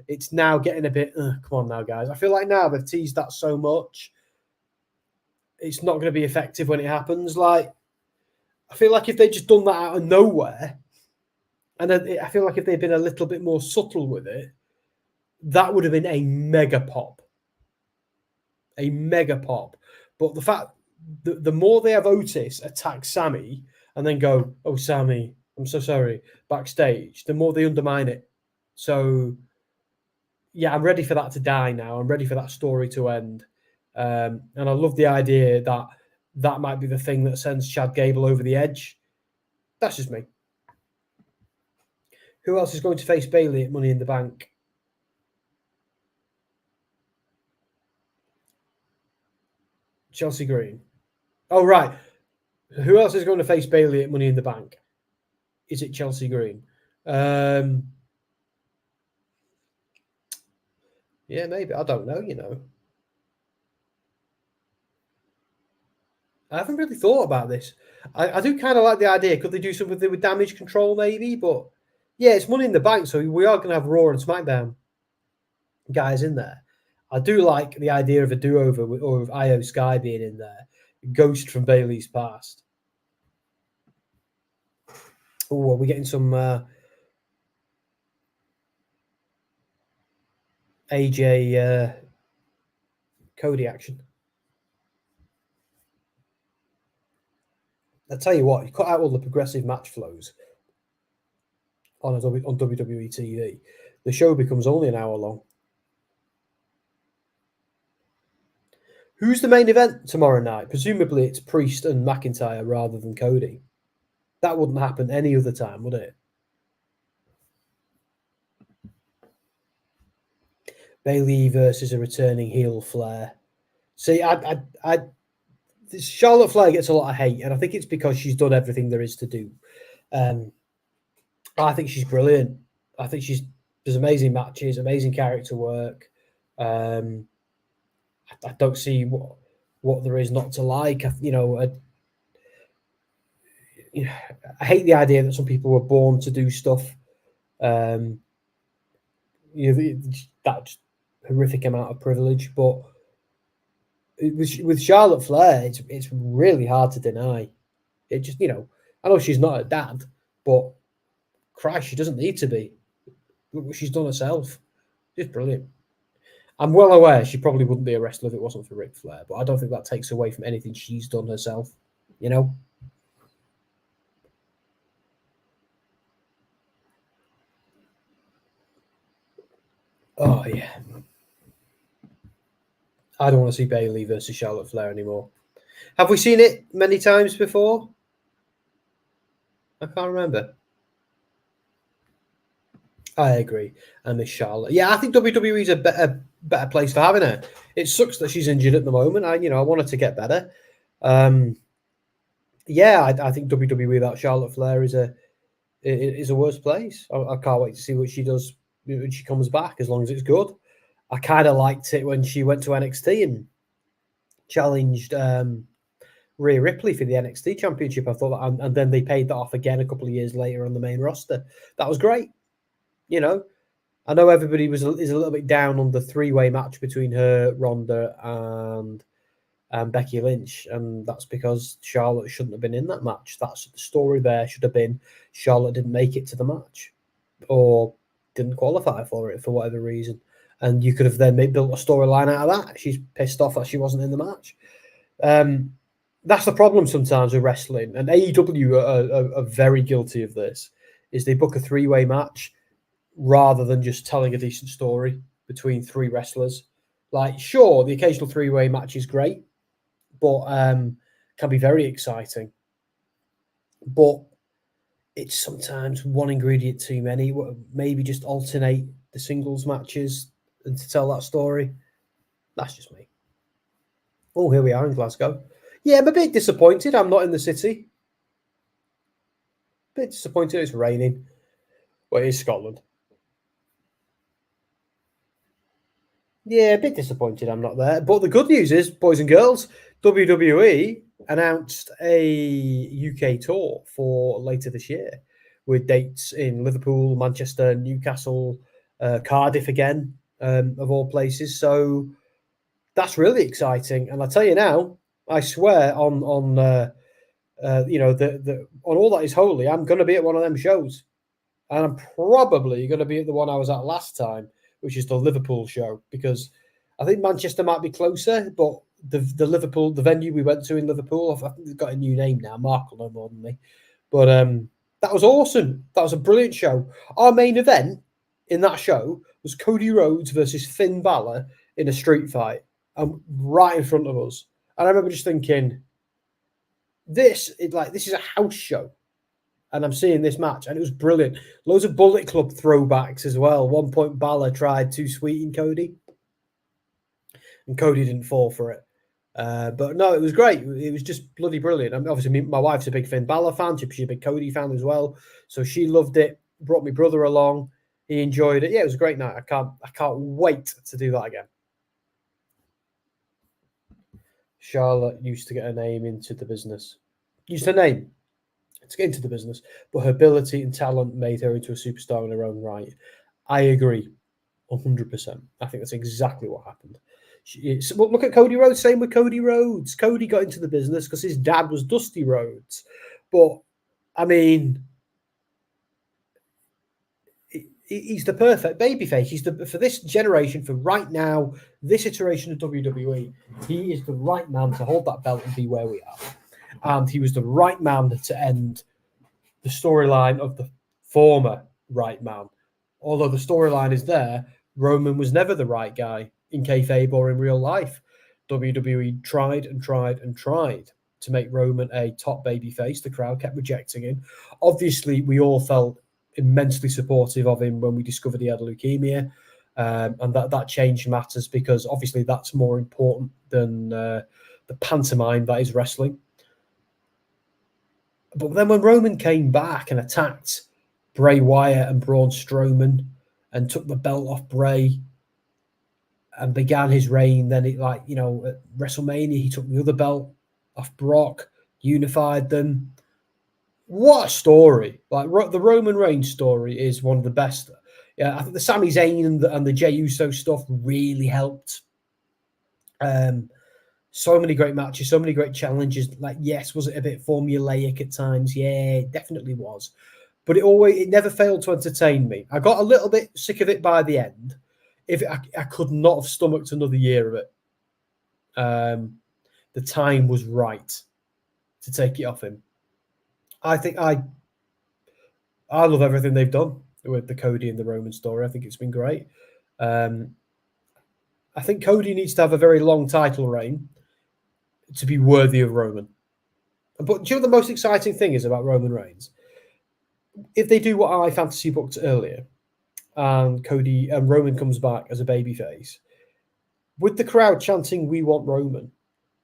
it's now getting a bit, come on now, guys. I feel like now they've teased that so much, it's not going to be effective when it happens. Like, I feel like if they'd just done that out of nowhere, and I feel like if they'd been a little bit more subtle with it, that would have been a mega pop. A mega pop. But the fact, the more they have Otis attack Sammy and then go, oh, Sammy, I'm so sorry, backstage, the more they undermine it. So, yeah, I'm ready for that to die now. I'm ready for that story to end. And I love the idea that that might be the thing that sends Chad Gable over the edge. That's just me. Who else is going to face Bayley at Money in the Bank? Chelsea Green. Oh, right. Who else is going to face Bayley at Money in the Bank? Is it Chelsea Green? Yeah, maybe. I don't know, you know. I haven't really thought about this. I do kind of like the idea. Could they do something with Damage Control, maybe? But yeah, it's Money in the Bank, so we are going to have Raw and SmackDown guys in there. I do like the idea of a do-over or of Io Sky being in there. Ghost from Bayley's past. Oh, are we getting some AJ Cody action? I tell you what, you cut out all the progressive match flows on WWE TV. The show becomes only an hour long. Who's the main event tomorrow night? Presumably it's Priest and McIntyre rather than Cody. That wouldn't happen any other time, would it? Bayley versus a returning heel Flair. See, Charlotte Flair gets a lot of hate, and I think it's because she's done everything there is to do. I think she's brilliant. I think there's amazing matches, amazing character work. I don't see what there is not to like. I hate the idea that some people were born to do stuff. That horrific amount of privilege, but with Charlotte Flair, it's really hard to deny. It just, I know she's not a dad, but Christ, she doesn't need to be. Look what she's done herself. She's brilliant. I'm well aware she probably wouldn't be a wrestler if it wasn't for Ric Flair, but I don't think that takes away from anything she's done herself, Oh, yeah. I don't want to see Bayley versus Charlotte Flair anymore. Have we seen it many times before? I can't remember. I agree. And Miss Charlotte. Yeah, I think WWE is a better place for having her. It sucks that she's injured at the moment. I want her to get better. Yeah, I think WWE without Charlotte Flair is a worse place. I can't wait to see what she does when she comes back, as long as it's good. I kind of liked it when she went to NXT and challenged Rhea Ripley for the NXT Championship. I thought that, and then they paid that off again a couple of years later on the main roster. That was great. I know everybody is a little bit down on the three-way match between her, Ronda, and Becky Lynch, and that's because Charlotte shouldn't have been in that match. That's the story. There should have been Charlotte didn't make it to the match, or didn't qualify for it for whatever reason, and you could have then built a storyline out of that. She's pissed off that she wasn't in the match. That's the problem sometimes with wrestling, and AEW are very guilty of this. Is they book a three-way match rather than just telling a decent story between three wrestlers. Like, sure, the occasional three-way match is great, but can be very exciting. But it's sometimes one ingredient too many. Maybe just alternate the singles matches and to tell that story. That's just me. Oh, here we are in Glasgow. Yeah, I'm a bit disappointed I'm not in the city. A bit disappointed it's raining. Well, it is Scotland. Yeah, a bit disappointed I'm not there. But the good news is, boys and girls, WWE announced a UK tour for later this year with dates in Liverpool, Manchester, Newcastle, Cardiff again, of all places. So that's really exciting. And I tell you now, I swear on all that is holy, I'm going to be at one of them shows. And I'm probably going to be at the one I was at last time, which is the Liverpool show, because I think Manchester might be closer, but the Liverpool, the venue we went to in Liverpool, I think they've got a new name now. Mark will know more than me. But that was awesome. That was a brilliant show. Our main event in that show was Cody Rhodes versus Finn Balor in a street fight, right in front of us. And I remember just thinking, this is a house show. And I'm seeing this match, and it was brilliant. Loads of Bullet Club throwbacks as well. One point, Balor tried to sweeten Cody, and Cody didn't fall for it. But no, it was great. It was just bloody brilliant. I mean, obviously, my wife's a big Finn Balor fan. She's a big Cody fan as well, so she loved it. Brought my brother along. He enjoyed it. Yeah, it was a great night. I can't wait to do that again. Charlotte used to get her name into the business. Used her name to get into the business, but her ability and talent made her into a superstar in her own right. I agree 100%. I think that's exactly what happened. Look at Cody Rhodes. Same with Cody Rhodes. Cody got into the business because his dad was Dusty Rhodes. But, I mean, he's the perfect babyface. He's for this generation, for right now, this iteration of WWE, he is the right man to hold that belt and be where we are. And he was the right man to end the storyline of the former right man. Although the storyline is there, Roman was never the right guy in kayfabe or in real life. WWE tried and tried and tried to make Roman a top babyface. The crowd kept rejecting him. Obviously, we all felt immensely supportive of him when we discovered he had leukemia. And that changed matters, because obviously that's more important than the pantomime that is wrestling. But then when Roman came back and attacked Bray Wyatt and Braun Strowman and took the belt off Bray and began his reign, then at WrestleMania, he took the other belt off Brock, unified them. What a story. Like, the Roman Reigns story is one of the best. Yeah, I think the Sami Zayn and the Jey Uso stuff really helped. So many great matches, so many great challenges. Like, yes, was it a bit formulaic at times? Yeah, it definitely was. But it never failed to entertain me. I got a little bit sick of it by the end. I could not have stomached another year of it. The time was right to take it off him. I think I love everything they've done with the Cody and the Roman story. I think it's been great. I think Cody needs to have a very long title reign. to be worthy of Roman. But do you know what the most exciting thing is about Roman Reigns? If they do what I fantasy booked earlier, and Cody and Roman comes back as a babyface, with the crowd chanting "We want Roman,"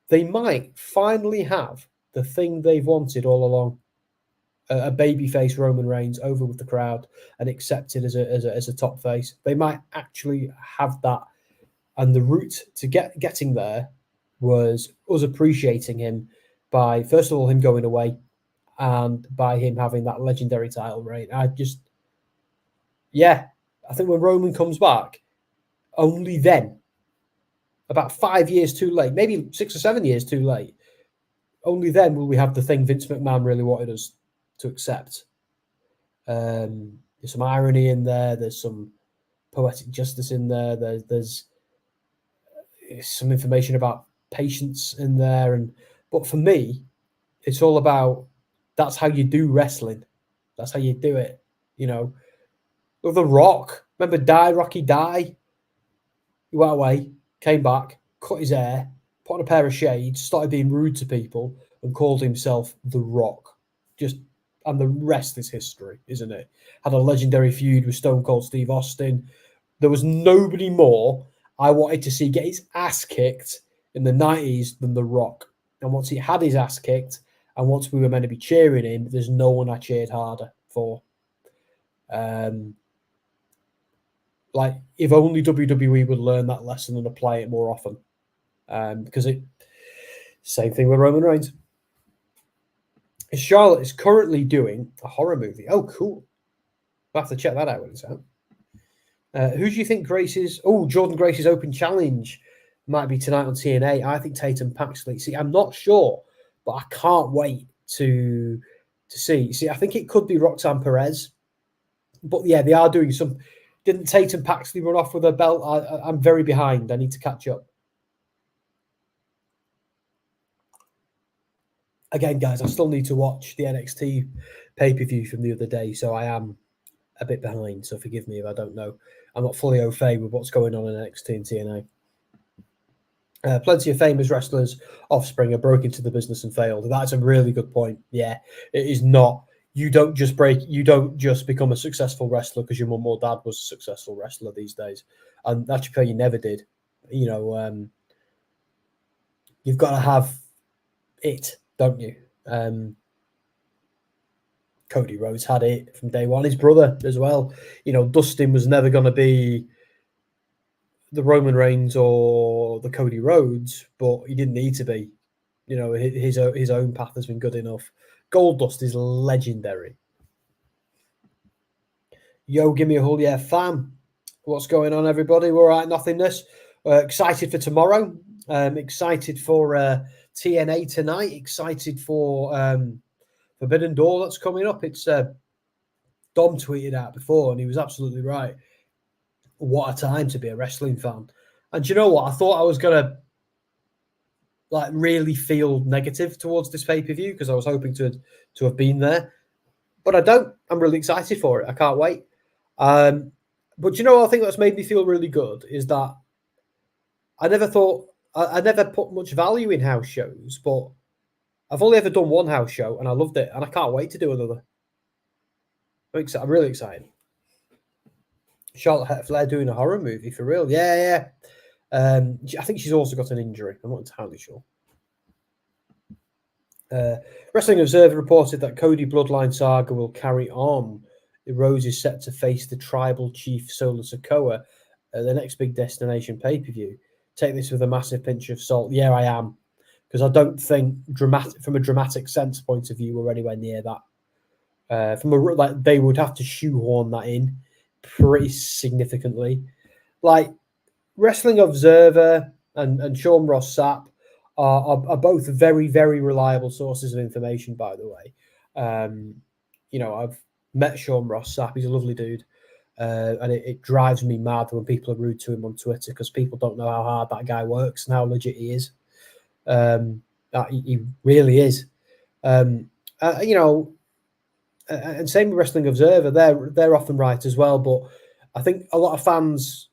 they might finally have the thing they've wanted all along: a babyface Roman Reigns over with the crowd and accepted as a top face. They might actually have that, and the route to getting there was us appreciating him by, first of all, him going away, and by him having that legendary title reign. I think when Roman comes back, only then, about 5 years too late, maybe 6 or 7 years too late, only then will we have the thing Vince McMahon really wanted us to accept. There's some irony in there. There's some poetic justice in there. There's some information about patience in there. But for me, it's all about, that's how you do wrestling. That's how you do it. You know, The Rock, remember Rocky Die? He went away, came back, cut his hair, put on a pair of shades, started being rude to people, and called himself The Rock. And the rest is history, isn't it? Had a legendary feud with Stone Cold Steve Austin. There was nobody more I wanted to see get his ass kicked in the 90s than The Rock. And once he had his ass kicked, and once we were meant to be cheering him, there's no one I cheered harder for. Like, if only WWE would learn that lesson and apply it more often. Because same thing with Roman Reigns. Charlotte is currently doing a horror movie. Oh, cool. We'll have to check that out when it's out. Who do you think Grace's... Oh, Jordan Grace's Open Challenge might be tonight on TNA. I think Tatum Paxley. See, I'm not sure, but I can't wait to see. See, I think it could be Roxanne Perez. But yeah, they are doing some... Didn't Tatum Paxley run off with a belt? I'm very behind. I need to catch up. Again, guys, I still need to watch the NXT pay-per-view from the other day, so I am a bit behind, so forgive me if I don't know. I'm not fully au fait with what's going on in NXT and TNA. Plenty of famous wrestlers' offspring have broke into the business and failed. That's a really good point. Yeah, it is not. You don't just become a successful wrestler because your mum or dad was a successful wrestler these days. And actually, you never did. You know, you've got to have it, don't you? Cody Rhodes had it from day one. His brother as well. You know, Dustin was never going to be the Roman Reigns or the Cody Rhodes, but he didn't need to be. You know, his own path has been good enough. Goldust is legendary. Yo, Gimme A Hull Yeah, fam. What's going on, everybody? We're all right, nothingness. Excited for tomorrow. Excited for TNA tonight. Excited for Forbidden Door that's coming up. It's Dom tweeted out before, and he was absolutely right. What a time to be a wrestling fan. And do you know what? I thought I was going to really feel negative towards this pay-per-view because I was hoping to have been there. But I don't. I'm really excited for it. I can't wait. But you know what I think that's made me feel really good is that I never put much value in house shows, but I've only ever done one house show and I loved it, and I can't wait to do another. I'm really excited. Charlotte Flair doing a horror movie for real. Yeah. I think she's also got an injury. I'm not entirely sure. Wrestling Observer reported that Cody Bloodline saga will carry on. Rose is set to face the tribal chief Solo Sikoa at the next big destination pay-per-view. Take this with a massive pinch of salt. Yeah, I am. Because I don't think from a dramatic sense point of view, we're anywhere near that. They would have to shoehorn that in pretty significantly. Like Wrestling Observer and Sean Ross Sapp are both very, very reliable sources of information, by the way. You know, I've met Sean Ross Sapp. He's a lovely dude. And it drives me mad when people are rude to him on Twitter because people don't know how hard that guy works and how legit he is. He really is. You know, and same with Wrestling Observer. They're often right as well, but I think a lot of fans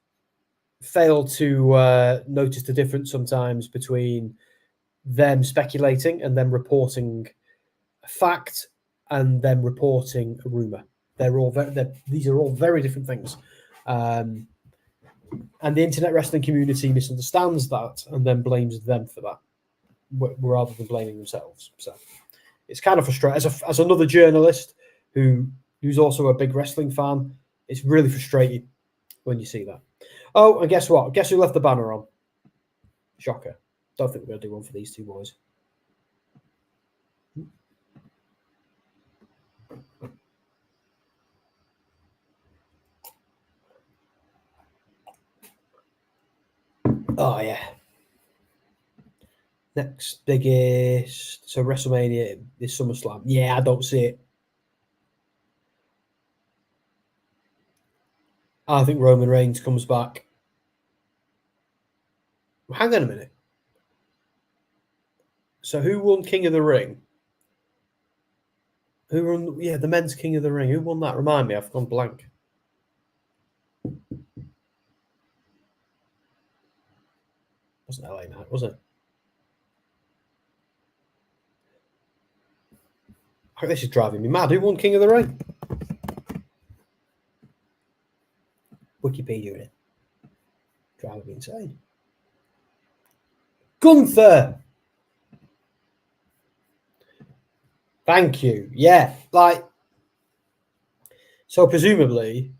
fail to notice the difference sometimes between them speculating and then reporting a fact and then reporting a rumor. These are all very different things. And the internet wrestling community misunderstands that and then blames them for that rather than blaming themselves. So it's kind of frustrating. As another journalist who's also a big wrestling fan, it's really frustrating when you see that. Oh, and guess what? Guess who left the banner on? Shocker. Don't think we're going to do one for these two boys. Oh, yeah. Next biggest. So WrestleMania is SummerSlam. Yeah, I don't see it. I think Roman Reigns comes back. Hang on a minute. So who won King of the Ring? Who won? Yeah, the men's King of the Ring. Who won that? Remind me. I've gone blank. Wasn't LA Knight, was it? This is driving me mad. Who won King of the Ring? Wikipedia it. Driving me insane. Gunther. Thank you. Yeah, so presumably,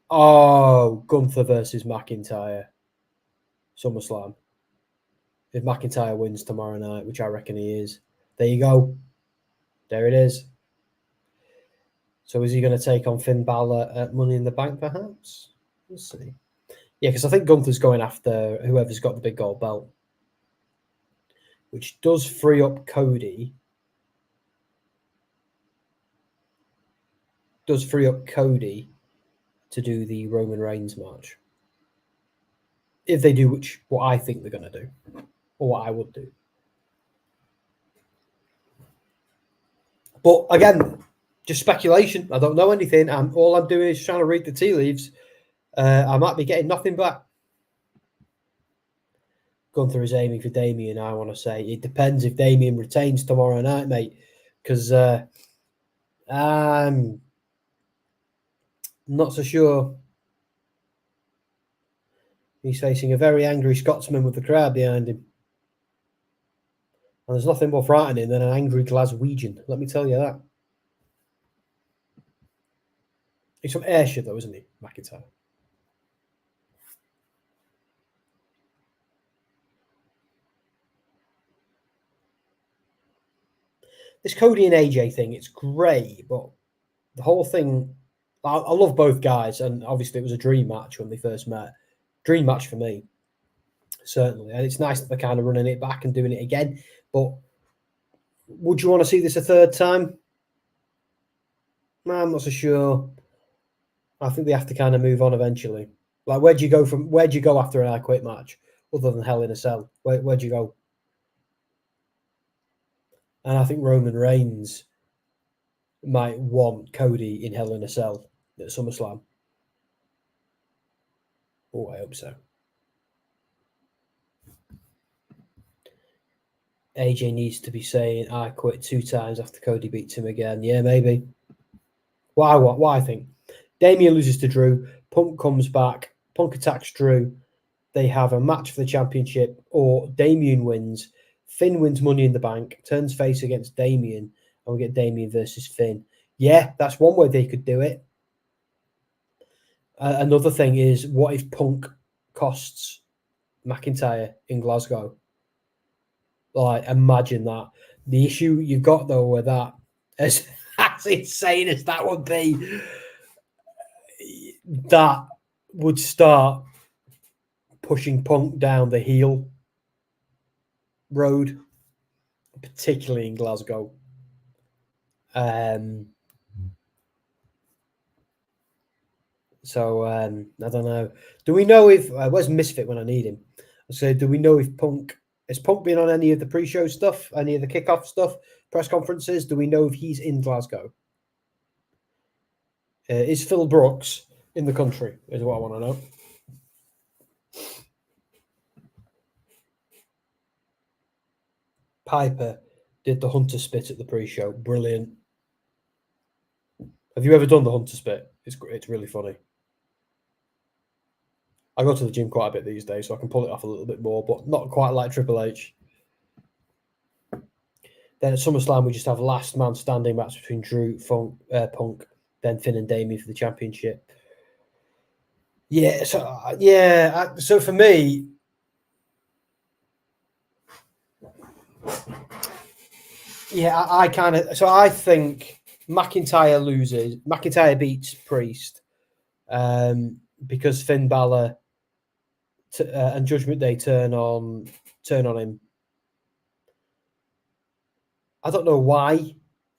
Gunther versus McIntyre, SummerSlam. If McIntyre wins tomorrow night, which I reckon he is, there you go. There it is. So is he going to take on Finn Balor at Money in the Bank, perhaps? We'll see. Yeah, because I think Gunther's going after whoever's got the big gold belt, which does free up Cody. Does free up Cody to do the Roman Reigns match. If they do what I think they're going to do, or what I would do. But again, just speculation. I don't know anything. All I'm doing is trying to read the tea leaves. I might be getting nothing back. Gunther is aiming for Damien, I want to say. It depends if Damien retains tomorrow night, mate. Because I'm not so sure. He's facing a very angry Scotsman with the crowd behind him. And there's nothing more frightening than an angry Glaswegian. Let me tell you that. He's from Ayrshire, though, isn't he, McIntyre? This Cody and AJ thing, it's great, but the whole thing, I love both guys, and obviously it was a dream match when they first met. Dream match for me, certainly. And it's nice that they're kind of running it back and doing it again. But would you want to see this a third time? I'm not so sure. I think they have to kind of move on eventually. Like, where'd you go after an I Quit match, other than Hell in a Cell? Where'd you go? And I think Roman Reigns might want Cody in Hell in a Cell at SummerSlam. Oh, I hope so. AJ needs to be saying I quit 2 times after Cody beats him again. Yeah, maybe. Why? Why? I think Damien loses to Drew. Punk comes back. Punk attacks Drew. They have a match for the championship, or Damien wins. Finn wins Money in the Bank, turns face against Damien, and we get Damien versus Finn. Yeah, that's one way they could do it. Another thing is, what if Punk costs McIntyre in Glasgow? Like, imagine that. The issue you've got, though, with that, as insane as that would be, that would start pushing Punk down the heel road, particularly in Glasgow. So I don't know. Do we know if where's Misfit when I need him? So do we know if Punk has Punk been on any of the pre-show stuff, any of the kickoff stuff, press conferences? Do we know if he's in Glasgow? Is Phil Brooks in the country? Is what I want to know. Piper did the Hunter spit at the pre-show. Brilliant. Have you ever done the Hunter spit? It's really funny. I go to the gym quite a bit these days, so I can pull it off a little bit more, but not quite like Triple H. Then at SummerSlam, we just have last man standing match between Drew, Punk, then Finn and Damien for the championship. Yeah, so for me, yeah, I think McIntyre beats Priest because Finn Balor and Judgment Day turn on him. I don't know why,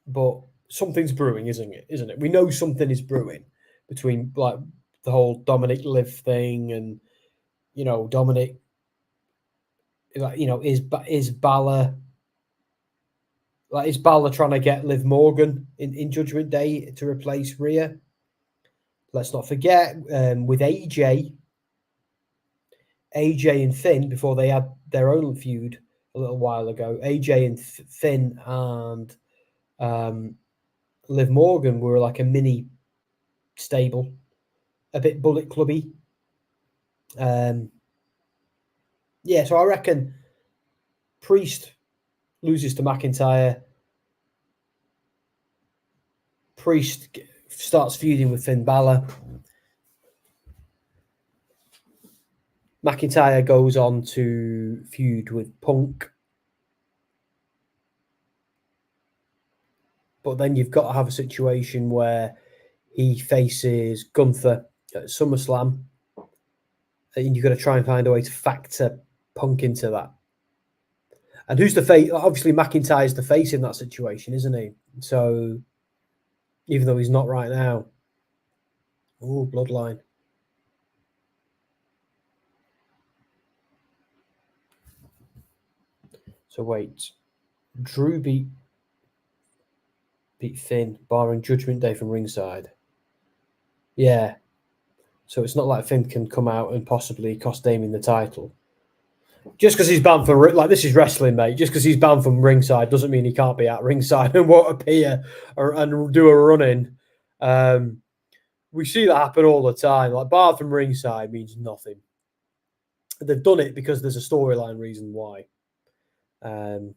but something's brewing, isn't it? We know something is brewing between like the whole Dominic Liv thing, and Dominic, like is Balor. Like, is Balor trying to get Liv Morgan in Judgment Day to replace Rhea? Let's not forget with AJ and Finn, before they had their own feud a little while ago, AJ and Finn and Liv Morgan were like a mini stable, a bit Bullet Clubby. So I reckon Priest loses to McIntyre. Priest starts feuding with Finn Balor. McIntyre goes on to feud with Punk. But then you've got to have a situation where he faces Gunther at SummerSlam. And you've got to try and find a way to factor Punk into that. And who's the face? Obviously, McIntyre's the face in that situation, isn't he? So, even though he's not right now. Oh, Bloodline. So, wait. Drew beat Finn, barring Judgment Day from ringside. Yeah. So, it's not like Finn can come out and possibly cost Damien the title. Just because he's banned from, like, this is wrestling, mate. Just because he's banned from ringside doesn't mean he can't be at ringside and won't appear and do a run-in. We see that happen all the time. Like, barred from ringside means nothing. They've done it because there's a storyline reason why. And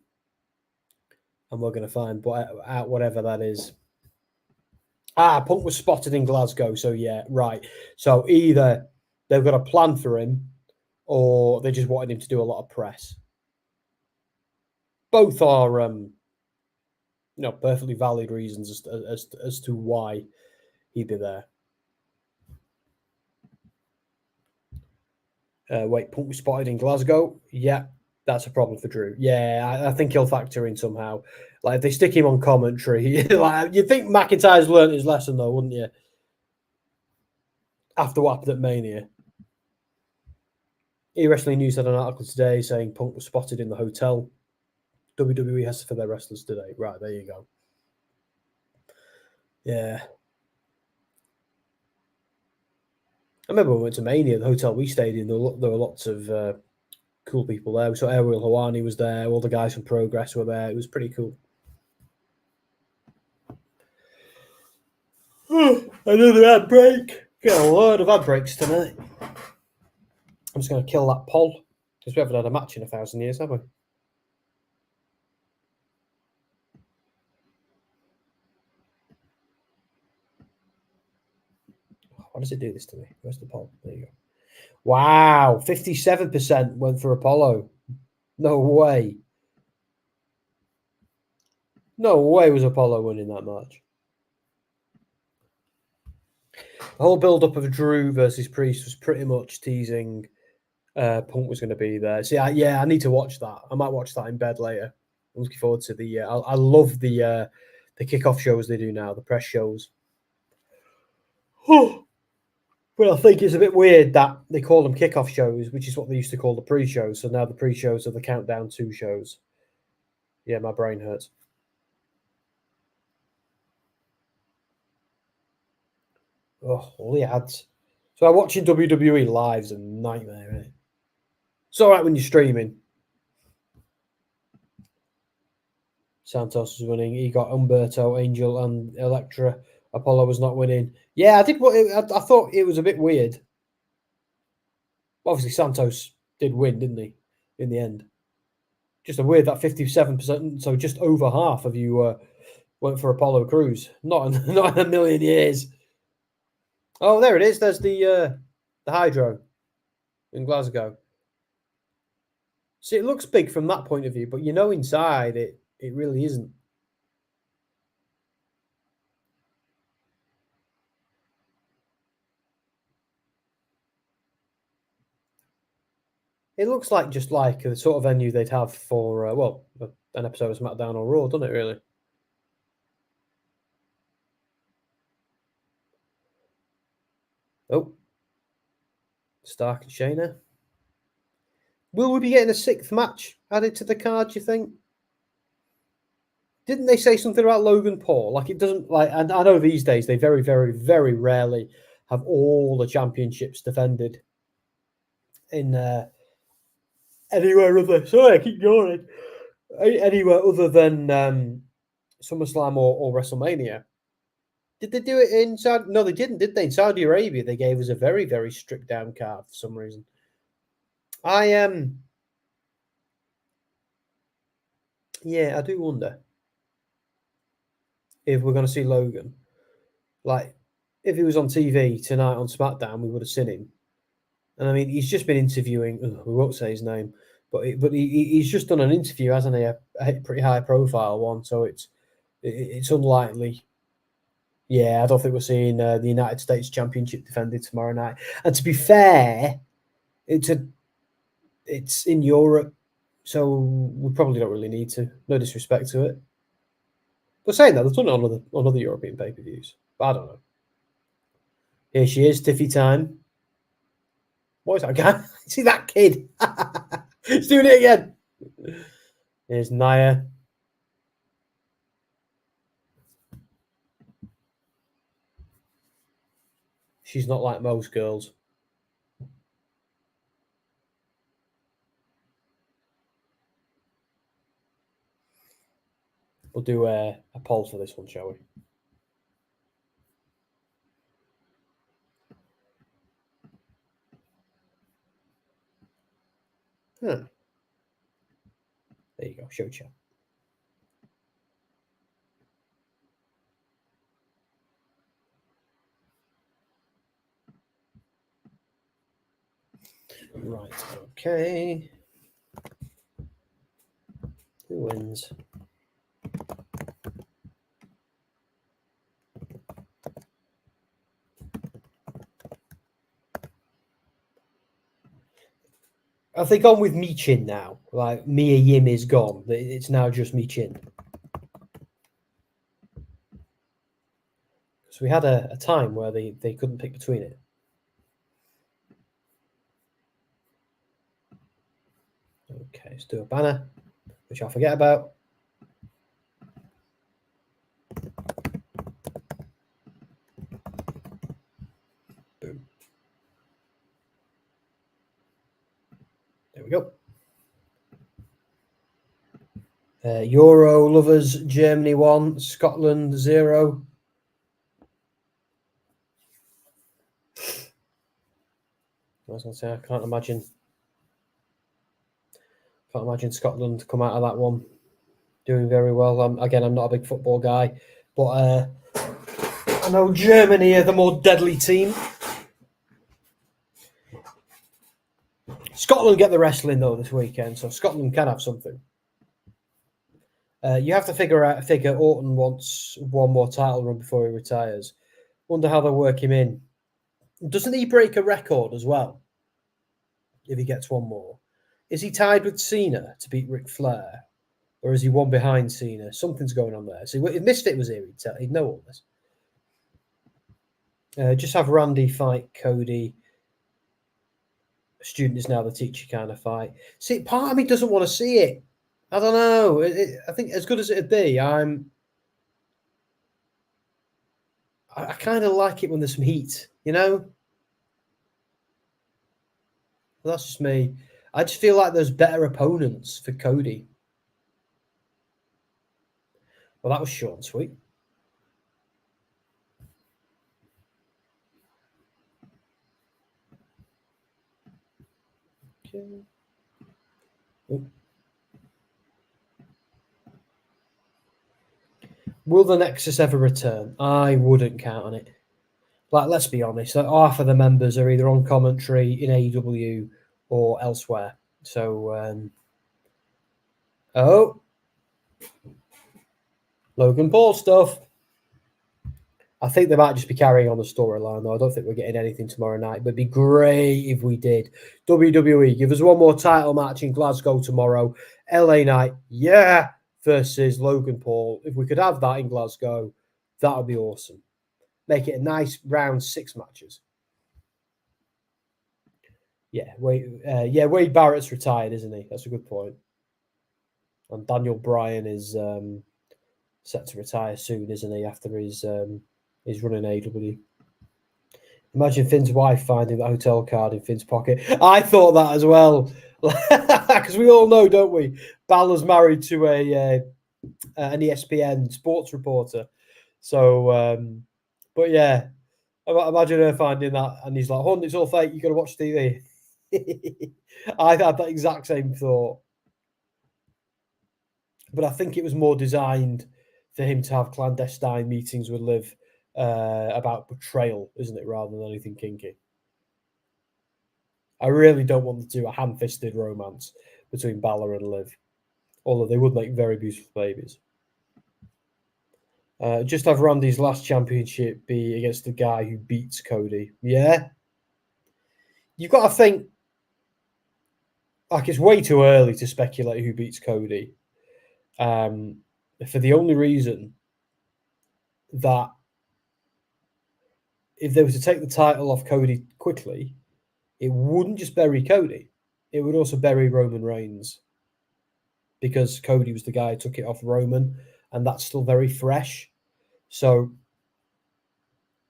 we're going to find out whatever that is. Punk was spotted in Glasgow. So, yeah, right. So, either they've got a plan for him, or they just wanted him to do a lot of press. Both are, perfectly valid reasons as to why he'd be there. Punk was spotted in Glasgow. Yeah, that's a problem for Drew. Yeah, I think he'll factor in somehow. Like, if they stick him on commentary, like, you'd think McIntyre's learned his lesson, though, wouldn't you? After what happened at Mania. E-Wrestling News had an article today saying Punk was spotted in the hotel. WWE has for their wrestlers today. Right, there you go. Yeah. I remember when we went to Mania, the hotel we stayed in, there were lots of cool people there. So Ariel Helwani was there. All the guys from Progress were there. It was pretty cool. Another ad break. Get a load of ad breaks tonight. I'm just going to kill that poll because we haven't had a match in 1,000 years, have we? Why does it do this to me? Where's the poll? There you go. Wow, 57% went for Apollo. No way. No way was Apollo winning that match. The whole build-up of Drew versus Priest was pretty much teasing Punk was going to be there. See, I need to watch that. I might watch that in bed later. I'm looking forward to the. I love the kickoff shows they do now, the press shows. Well, I think it's a bit weird that they call them kickoff shows, which is what they used to call the pre-shows. So now the pre-shows are the Countdown 2 shows. Yeah, my brain hurts. Oh, all the ads. So watching WWE live's a nightmare, isn't it? It's all right when you're streaming. Santos was winning. He got Humberto, Angel, and Electra. Apollo was not winning. Yeah, I thought it was a bit weird. Obviously, Santos did win, didn't he? In the end, just a weird that 57%. So just over half of you went for Apollo Crews. Not in a million years. Oh, there it is. There's the hydro in Glasgow. See, it looks big from that point of view, but inside it really isn't. It looks like just like the sort of venue they'd have for an episode of SmackDown or Raw, doesn't it? Really. Oh, Stark and Shayna. Will we be getting a 6th match added to the card, do you think? Didn't they say something about Logan Paul? Like, it doesn't, like, and I know these days they very, very, very rarely have all the championships defended in anywhere other. Sorry, I keep going. Anywhere other than SummerSlam or WrestleMania. Did they do it in Saudi? No, they didn't, did they? In Saudi Arabia, they gave us a very, very strict down card for some reason. Yeah, I do wonder if we're going to see Logan. Like, if he was on TV tonight on SmackDown, we would have seen him. And I mean, he's just been interviewing. We won't say his name, but he's just done an interview, hasn't he? A pretty high profile one. So it's unlikely. Yeah, I don't think we're seeing the United States Championship defended tomorrow night. And to be fair, it's in Europe, so we probably don't really need to. No disrespect to it. But saying that, they've done it on other European pay-per-views. But I don't know. Here she is, Tiffy time. What is that guy? See that kid? He's doing it again. Here's Nia. She's not like most girls. We'll do a poll for this one, shall we? Huh. There you go, show chat. Right, okay. Who wins? Have they gone with Michin now? Like, Mia Yim is gone. It's now just Michin. So we had a time where they couldn't pick between it. Okay, let's do a banner, which I'll forget about. Boom. There we go. Euro lovers, Germany 1, Scotland 0. I was going to say, I can't imagine Scotland come out of that one doing very well. Again, I'm not a big football guy, but I know Germany are the more deadly team. Scotland get the wrestling though this weekend, so Scotland can have something. You have to figure Orton wants one more title run before he retires. Wonder how they'll work him in. Doesn't he break a record as well if he gets one more? Is he tied with Cena to beat Ric Flair? Or is he one behind Cena? Something's going on there. See, if Misfit was here, he'd know all this. Just have Randy fight Cody. Student is now the teacher kind of fight. See, part of me doesn't want to see it. I don't know. I think as good as it'd be, I kind of like it when there's some heat, you know? That's just me. I just feel like there's better opponents for Cody. Well, that was short and sweet. Okay. Will the Nexus ever return? I wouldn't count on it. Like, let's be honest, half of the members are either on commentary in AEW or elsewhere. So, Logan Paul stuff. I think they might just be carrying on the storyline, though. I don't think we're getting anything tomorrow night, but it'd be great if we did. WWE, give us one more title match in Glasgow tomorrow. LA Knight, yeah, versus Logan Paul. If we could have that in Glasgow, that would be awesome. Make it a nice round 6 matches. Yeah, Wade Barrett's retired, isn't he? That's a good point. And Daniel Bryan is set to retire soon, isn't he? After his run in AEW. Imagine Finn's wife finding that hotel card in Finn's pocket. I thought that as well, because we all know, don't we? Balor's married to an ESPN sports reporter. So, but yeah, imagine her finding that, and he's like, "Hon, it's all fake. You got to watch TV." I had that exact same thought, but I think it was more designed for him to have clandestine meetings with Liv about betrayal, isn't it, rather than anything kinky. I really don't want to do a ham-fisted romance between Balor and Liv, although they would make very beautiful babies. Just have Randy's last championship be against the guy who beats Cody. Yeah. You've got to think, like, it's way too early to speculate who beats Cody. For the only reason that if they were to take the title off Cody quickly, it wouldn't just bury Cody. It would also bury Roman Reigns, because Cody was the guy who took it off Roman, and that's still very fresh. So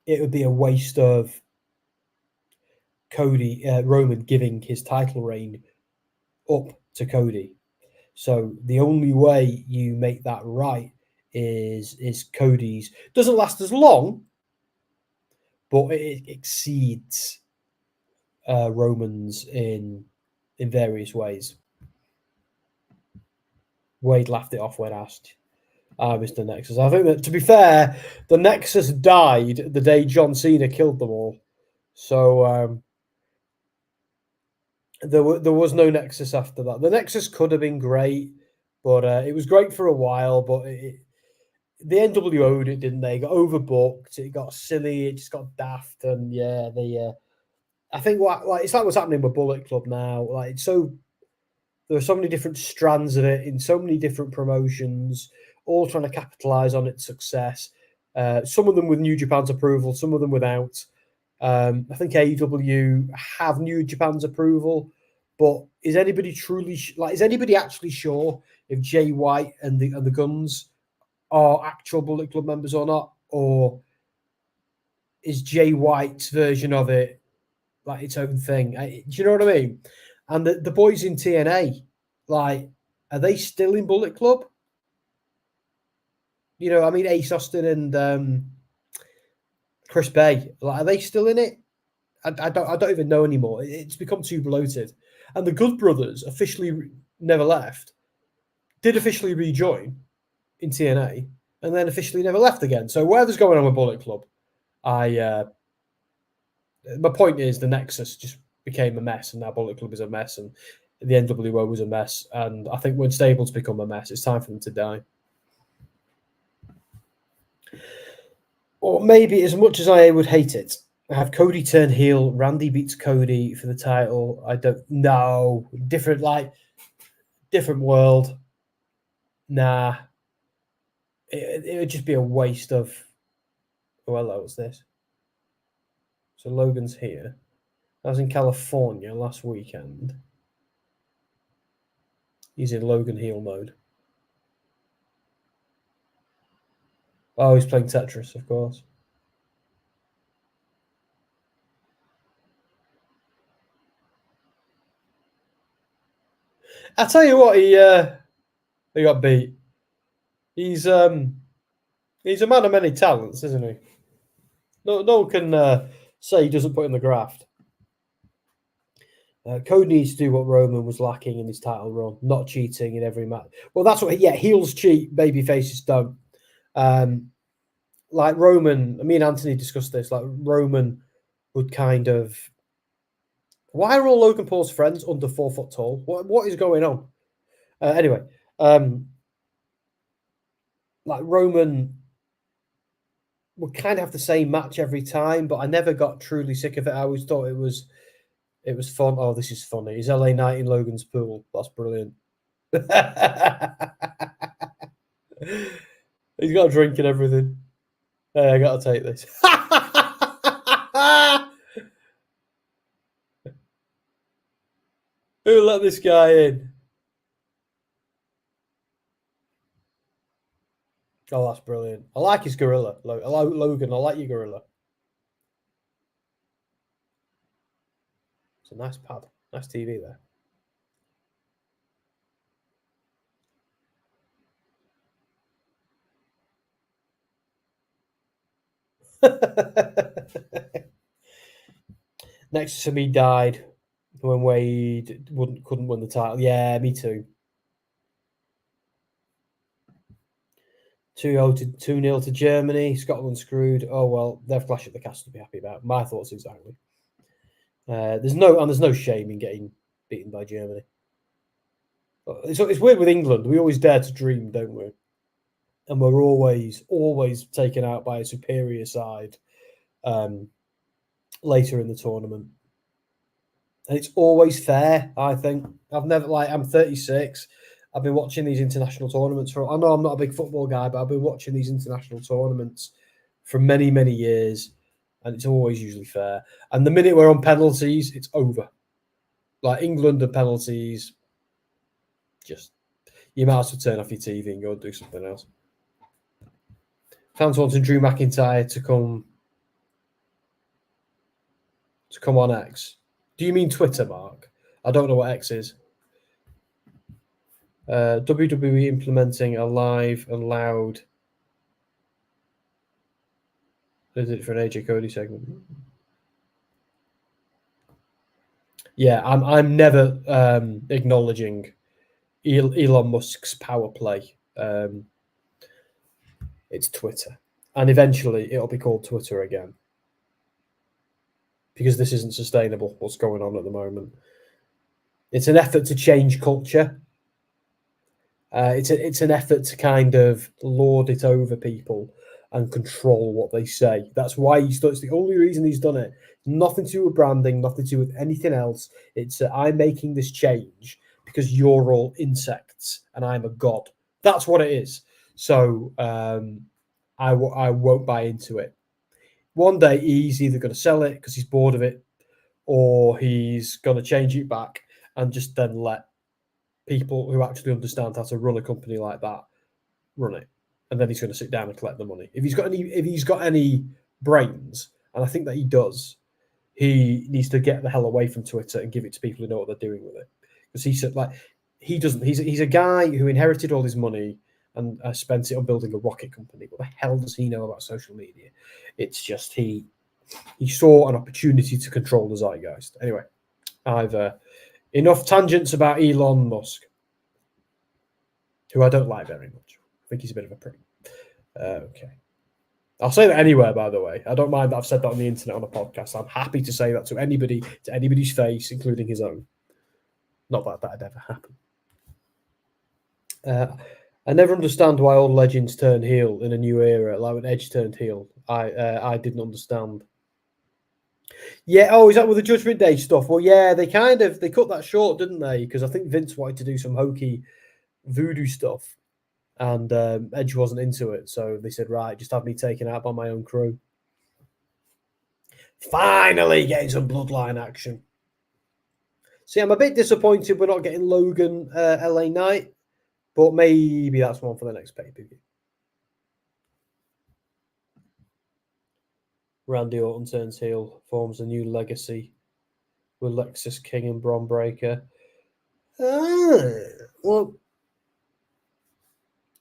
it would be a waste of Roman giving his title reign up to Cody. So the only way you make that right is Cody's doesn't last as long, but it exceeds Roman's in various ways. Wade laughed it off when asked. Mr. Nexus. I think that, to be fair, the Nexus died the day John Cena killed them all. So there was no Nexus after that. The Nexus could have been great, but it was great for a while. But the NWO'd it, didn't they? It got overbooked. It got silly. It just got daft. And yeah, I think it's like what's happening with Bullet Club now. Like, it's so there are so many different strands of it in so many different promotions, all trying to capitalize on its success. Some of them with New Japan's approval, some of them without. I think AEW have New Japan's approval, but is anybody truly is anybody actually sure if Jay White and the Guns are actual Bullet Club members or not, or is Jay White's version of it like its own thing? Do you know what I mean? And the boys in TNA, like, are they still in Bullet Club? You know, I mean, Ace Austin and Chris Bay, like, are they still in it? I don't even know anymore. It's become too bloated. And the Good Brothers officially never left, did officially rejoin in TNA, and then officially never left again. So whatever's going on with Bullet Club, my point is the Nexus just became a mess, and now Bullet Club is a mess, and the NWO was a mess. And I think when stables become a mess, it's time for them to die. Or maybe, as much as I would hate it, have Cody turn heel, Randy beats Cody for the title. I don't know. Different world. Nah. It would just be a waste of... Oh, hello, what's this? So Logan's here. I was in California last weekend. He's in Logan heel mode. Oh, he's playing Tetris, of course. I tell you what, he got beat. He's He's a man of many talents, isn't he? No one can say he doesn't put in the graft. Cody needs to do what Roman was lacking in his title run, not cheating in every match. Well, that's what. Yeah, heels cheat, baby faces don't. Like Roman, me and Anthony discussed this. Like Roman would kind of. Why are all Logan Paul's friends under 4 foot tall? What is going on? Anyway, like Roman would kind of have the same match every time, but I never got truly sick of it. I always thought it was fun. Oh, this is funny. Is LA Knight in Logan's pool? That's brilliant. He's got a drink and everything. Hey, I gotta take this. Who let this guy in? Oh, that's brilliant. I like his gorilla. Logan, I like your gorilla. It's a nice pad. Nice TV there. Next to me died when Wade couldn't win the title. Yeah, me too. 2-0 to Germany. Scotland screwed. Oh well, they've clashed at the Castle to be happy about. My thoughts exactly. There's no shame in getting beaten by Germany. It's weird with England. We always dare to dream, don't we? And we're always taken out by a superior side later in the tournament. And it's always fair, I think. I'm 36. I've been watching these international tournaments I know I'm not a big football guy, but I've been watching these international tournaments for many, many years. And it's always usually fair. And the minute we're on penalties, it's over. Like England and penalties, just you might as well turn off your TV and go and do something else. Fans wanting Drew McIntyre to come on X. Do you mean Twitter, Mark? I don't know what X is. WWE implementing a live and loud. Is it for an AJ Cody segment? Yeah, I'm never acknowledging Elon Musk's power play. It's Twitter, and eventually it'll be called Twitter again because this isn't sustainable. What's going on at the moment? It's an effort to change culture. It's an effort to kind of lord it over people and control what they say. That's why it's the only reason he's done it. Nothing to do with branding, nothing to do with anything else. It's I'm making this change because you're all insects and I'm a god. That's what it is. So I won't buy into it. One day he's either going to sell it because he's bored of it, or he's going to change it back and just then let people who actually understand how to run a company like that run it, and then he's going to sit down and collect the money. If he's got any brains, and I think that he does, he needs to get the hell away from Twitter and give it to people who know what they're doing with it. Because he said he doesn't. He's a guy who inherited all his money and spent it on building a rocket company. What the hell does he know about social media? It's just he saw an opportunity to control the zeitgeist. Anyway, I've enough tangents about Elon Musk, who I don't like very much. I think he's a bit of a prick. Okay. I'll say that anywhere, by the way. I don't mind that I've said that on the internet on a podcast. I'm happy to say that to anybody's face, including his own. Not that that'd ever happen. I never understand why old legends turn heel in a new era, like when Edge turned heel. I didn't understand. Yeah, is that with the Judgment Day stuff? Well, yeah, they cut that short, didn't they? Because I think Vince wanted to do some hokey voodoo stuff, and Edge wasn't into it, so they said, right, just have me taken out by my own crew. Finally getting some bloodline action. See, I'm a bit disappointed we're not getting Logan LA Knight, but maybe that's one for the next pay-per-view. Randy Orton turns heel, forms a new legacy with Lexus King and Bron Breakker. Well,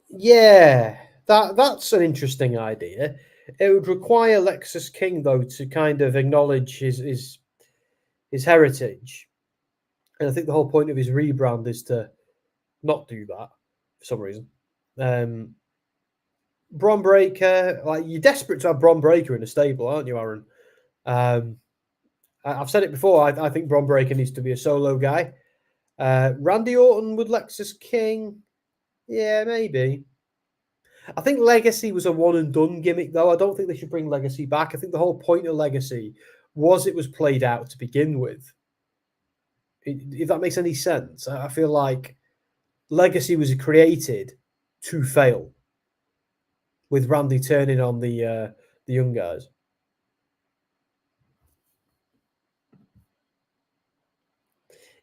yeah, That's an interesting idea. It would require Lexus King, though, to kind of acknowledge his heritage. And I think the whole point of his rebrand is to not do that for some reason. Bron Breakker, like, you're desperate to have Bron Breakker in a stable, aren't you, Aaron? I've said it before. I think Bron Breakker needs to be a solo guy. Randy Orton with Lexus King, yeah, maybe. I think Legacy was a one and done gimmick, though. I don't think they should bring Legacy back. I think the whole point of Legacy was it was played out to begin with. If that makes any sense, I feel like Legacy was created to fail, with Randy turning on the young guys.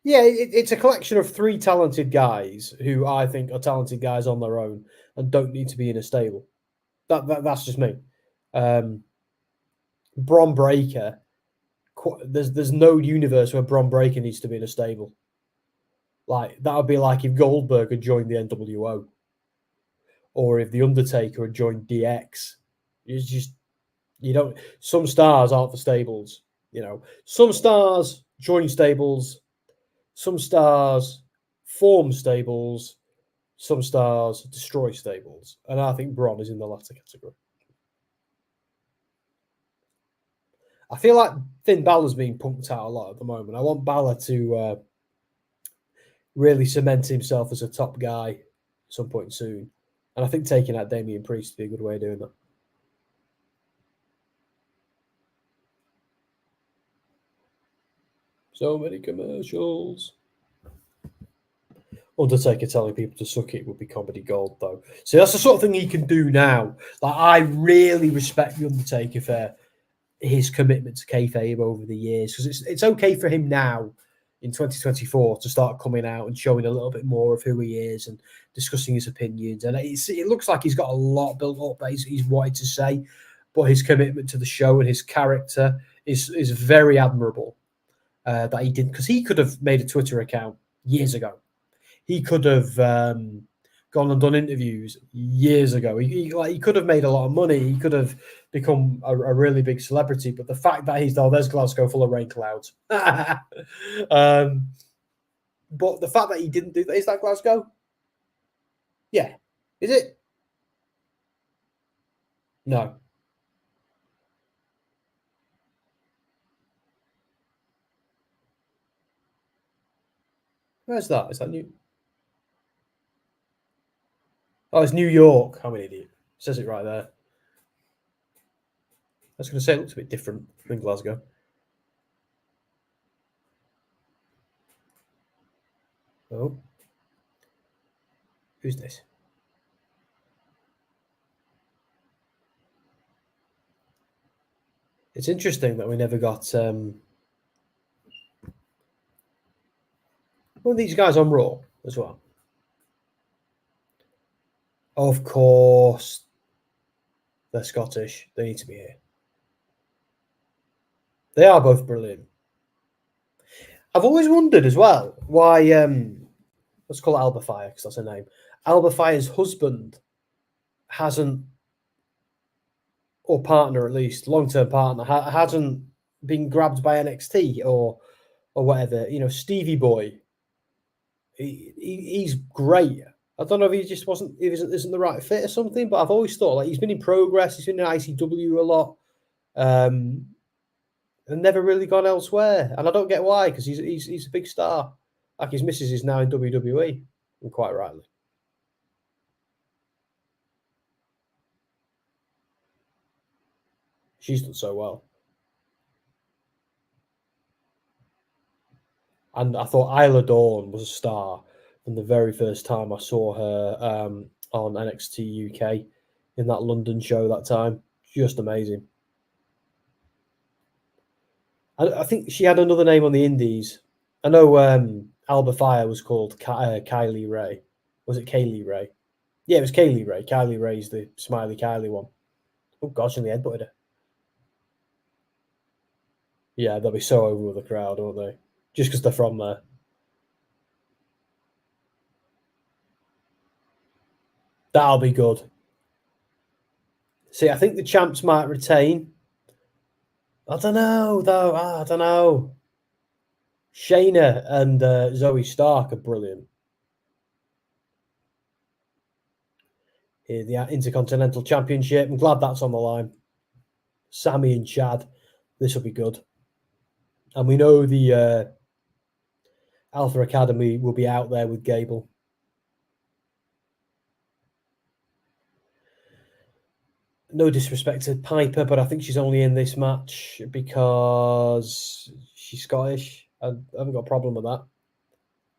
Yeah, it's a collection of three talented guys who I think are talented guys on their own and don't need to be in a stable. That's just me. Bron Breakker, there's no universe where Bron Breakker needs to be in a stable. Like, that would be like if Goldberg had joined the NWO, or if the Undertaker had joined DX. It's just, you don't. Some stars aren't for stables. You know, some stars join stables. Some stars form stables. Some stars destroy stables. And I think Bron is in the latter category. I feel like Finn Balor's being punked out a lot at the moment. I want Balor to really cement himself as a top guy at some point soon. And I think taking out Damian Priest would be a good way of doing that. So many commercials. Undertaker telling people to suck it would be comedy gold, though. So that's the sort of thing he can do now. Like, I really respect the Undertaker for his commitment to kayfabe over the years, because it's okay for him now in 2024 to start coming out and showing a little bit more of who he is and discussing his opinions. And it looks like he's got a lot built up that he's wanted to say, but his commitment to the show and his character is very admirable. That he didn't, because he could have made a Twitter account years ago. He could have gone and done interviews years ago. He could have made a lot of money. He could have become a really big celebrity. But the fact that he's, there's Glasgow full of rain clouds. But the fact that he didn't do that, is that Glasgow? Yeah. Is it? No. Where's that? Is that New? Oh, it's New York. I'm an idiot. It says it right there. I was going to say it looks a bit different than Glasgow. Oh. Who's this? It's interesting that we never got one of these guys on Raw as well. Of course, they're Scottish. They need to be here. They are both brilliant. I've always wondered as well why, let's call it Alba Fire because that's her name. Alba Fire's husband hasn't, or partner at least, long-term partner, hasn't been grabbed by NXT or whatever. You know, Stevie Boy. He's great. I don't know if he just isn't the right fit or something, but I've always thought, like, he's been in Progress, he's been in ICW a lot, and never really gone elsewhere. And I don't get why, because he's a big star. Like, his missus is now in WWE, and quite rightly. She's done so well. And I thought Isla Dawn was a star from the very first time I saw her on NXT UK in that London show that time. Just amazing. I think she had another name on the Indies. I know Alba Fire was called Kylie Ray. Was it Kaylee Ray? Yeah, it was Kaylee Ray. Kylie Ray's the Smiley Kylie one. Oh, gosh, and the headbutted her. Yeah, they'll be so over with the crowd, won't they? Just because they're from there. That'll be good. See, I think the champs might retain. I don't know, though. I don't know. Shayna and Zoe Stark are brilliant. Here, the Intercontinental Championship. I'm glad that's on the line. Sammy and Chad. This will be good. And we know the Alpha Academy will be out there with Gable. No disrespect to Piper, but I think she's only in this match because she's Scottish. I haven't got a problem with that.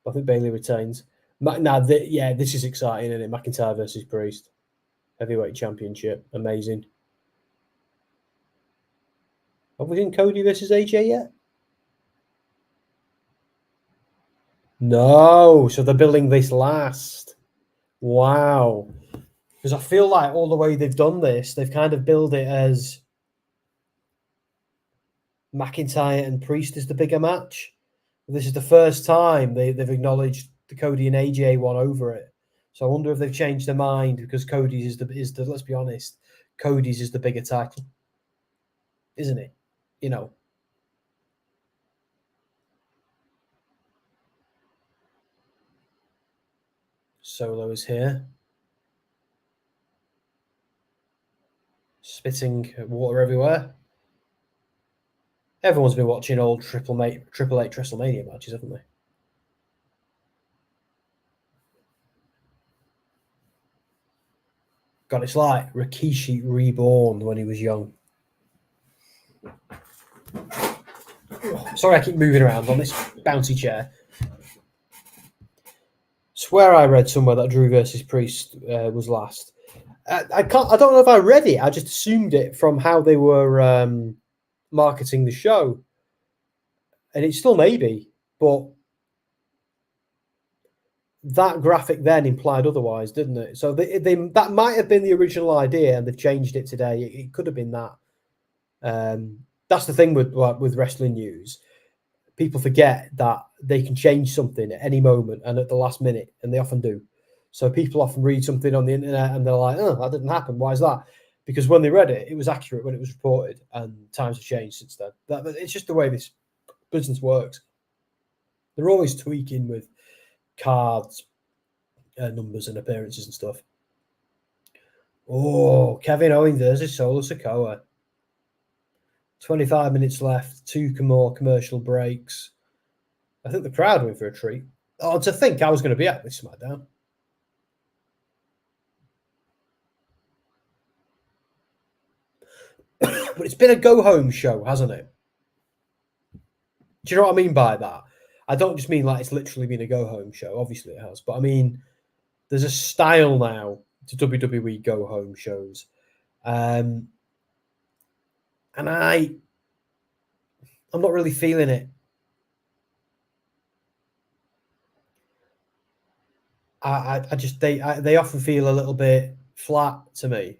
I think Bayley retains. This is exciting, isn't it? McIntyre versus Priest. Heavyweight Championship. Amazing. Have we seen Cody versus AJ yet? No. So they're building this last. Wow. Because I feel like all the way they've done this, they've kind of built it as McIntyre and Priest is the bigger match. This is the first time they've acknowledged the Cody and AJ one over it. So I wonder if they've changed their mind because Cody's is the let's be honest, Cody's is the bigger title, isn't it? You know. Solo is here. Spitting water everywhere. Everyone's been watching old Triple H WrestleMania matches, haven't they? God, it's like Rikishi reborn when he was young. Sorry, I keep moving around on this bouncy chair. Swear I read somewhere that Drew versus Priest was last. I don't know if I read it. I just assumed it from how they were marketing the show, and it still may be, but that graphic then implied otherwise, didn't it? So that might have been the original idea, and they've changed it today. It could have been that. That's the thing with wrestling news. People forget that they can change something at any moment and at the last minute, and they often do. So people often read something on the internet and they're like, "Oh, that didn't happen. Why is that?" Because when they read it, it was accurate when it was reported, and times have changed since then. It's just the way this business works. They're always tweaking with cards, numbers, and appearances and stuff. Oh, Kevin Owens versus Solo Sikoa. 25 minutes left, 2 more commercial breaks. I think the crowd went for a treat. Oh, to think I was going to be at this SmackDown. But it's been a go-home show, hasn't it? Do you know what I mean by that? I don't just mean like it's literally been a go-home show. Obviously it has. But I mean, there's a style now to WWE go-home shows. And I'm not really feeling it. They often feel a little bit flat to me.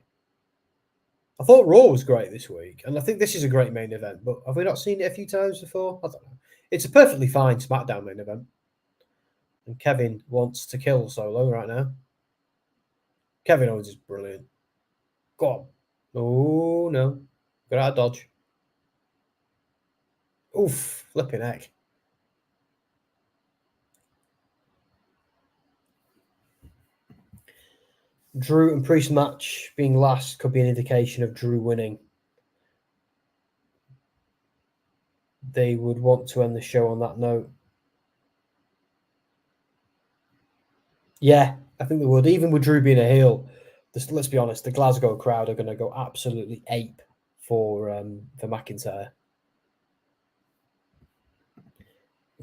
I thought Raw was great this week, and I think this is a great main event, but have we not seen it a few times before? I don't know. It's a perfectly fine SmackDown main event. And Kevin wants to kill Solo right now. Kevin Owens is brilliant. Go on. Oh, no. Got out of dodge. Oof, flipping heck. Drew and Priest match being last could be an indication of Drew winning. They would want to end the show on that note. Yeah, I think they would. Even with Drew being a heel, let's be honest, the Glasgow crowd are going to go absolutely ape for McIntyre.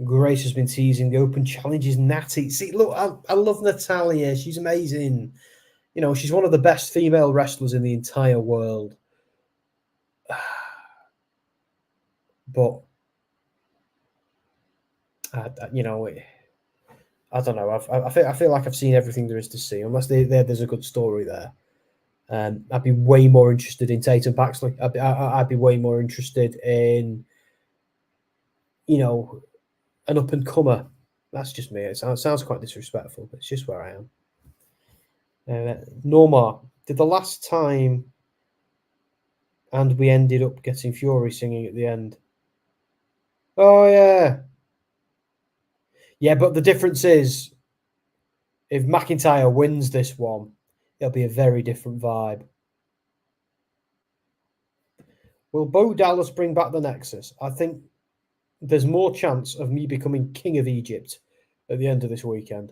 Grace has been teasing the open challenges. Natty. See, look, I love Natalya. She's amazing. You know, she's one of the best female wrestlers in the entire world. But, I don't know. I feel like I've seen everything there is to see, unless there's a good story there. I'd be way more interested in Tatum Paxley. I'd be way more interested in, an up-and-comer. That's just me. It sounds quite disrespectful, but it's just where I am. Norma, did the last time And we ended up getting Fury singing at the end. Oh, yeah. Yeah, but the difference is, if McIntyre wins this one, it'll be a very different vibe. Will Bo Dallas bring back the Nexus? I think there's more chance of me becoming King of Egypt at the end of this weekend.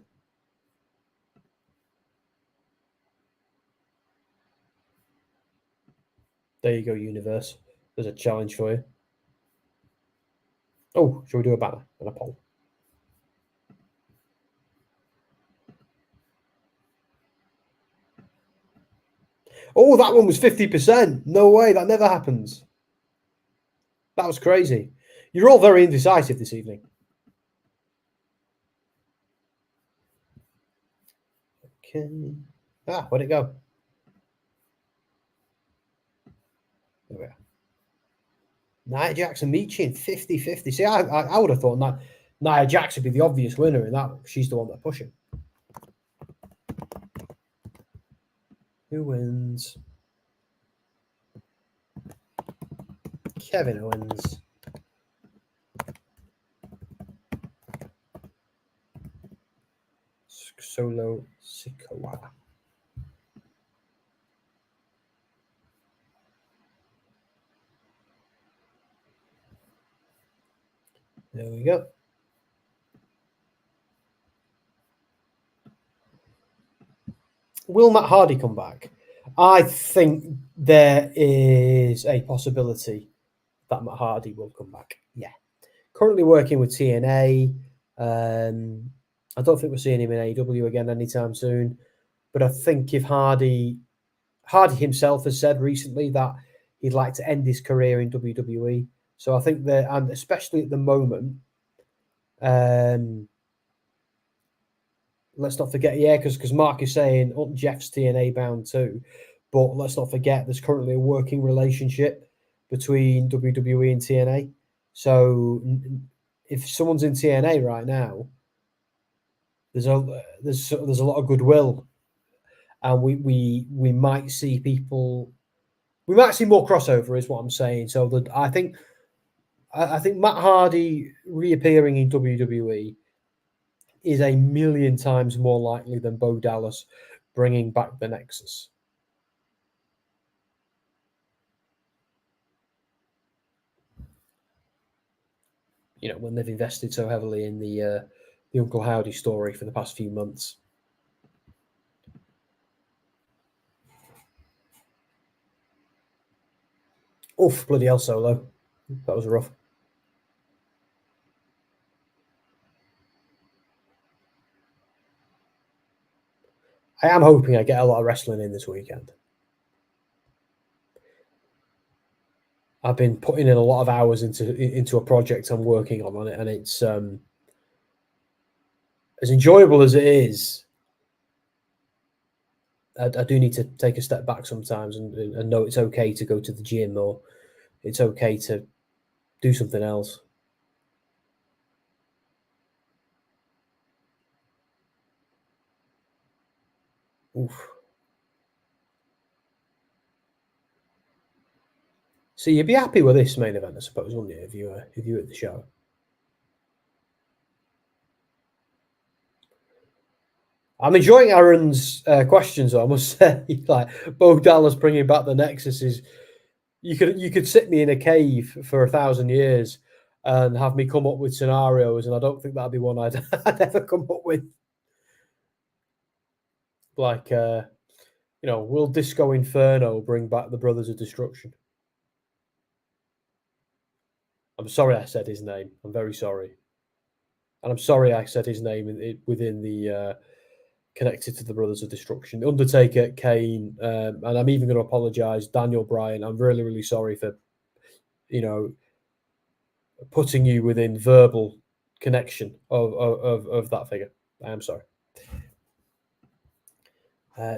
There you go, universe. There's a challenge for you. Oh, shall we do a banner and a poll? Oh, that one was 50%. No way, that never happens. That was crazy. You're all very indecisive this evening. Okay. Ah, where'd it go? There we are. Nia Jax and Michin, 50-50. See, I would have thought Nia Jax would be the obvious winner in that. She's the one that's pushing. Who wins? Kevin Owens. Solo Sikoa. There we go. Will Matt Hardy come back? I think there is a possibility that Matt Hardy will come back. Yeah. Currently working with TNA. I don't think we're seeing him in AEW again anytime soon. But I think if Hardy himself has said recently that he'd like to end his career in WWE. So I think that, and especially at the moment, let's not forget, because Mark is saying Jeff's TNA bound too. But let's not forget there's currently a working relationship between WWE and TNA. So if someone's in TNA right now, there's a lot of goodwill, and we might see people. We might see more crossover, is what I'm saying. So I think Matt Hardy reappearing in WWE is a million times more likely than Bo Dallas bringing back the Nexus. You know, when they've invested so heavily in the Uncle Howdy story for the past few months. Oof, bloody hell, Solo. That was rough. I am hoping I get a lot of wrestling in this weekend. I've been putting in a lot of hours into a project I'm working on it, and it's as enjoyable as it is. I do need to take a step back sometimes and know it's okay to go to the gym, or it's okay to do something else. Oof. So you'd be happy with this main event, I suppose, wouldn't you, if you were at the show? I'm enjoying Aaron's questions, though, I must say. Like, Bo Dallas bringing back the Nexus is, you could sit me in a cave for 1,000 years and have me come up with scenarios, and I don't think that'd be one I'd ever come up with. Like, will Disco Inferno bring back the Brothers of Destruction? I'm sorry I said his name. I'm very sorry. And I'm sorry I said his name within the connected to the Brothers of Destruction. Undertaker, Kane, and I'm even going to apologise, Daniel Bryan. I'm really, really sorry for, putting you within verbal connection of that figure. I am sorry.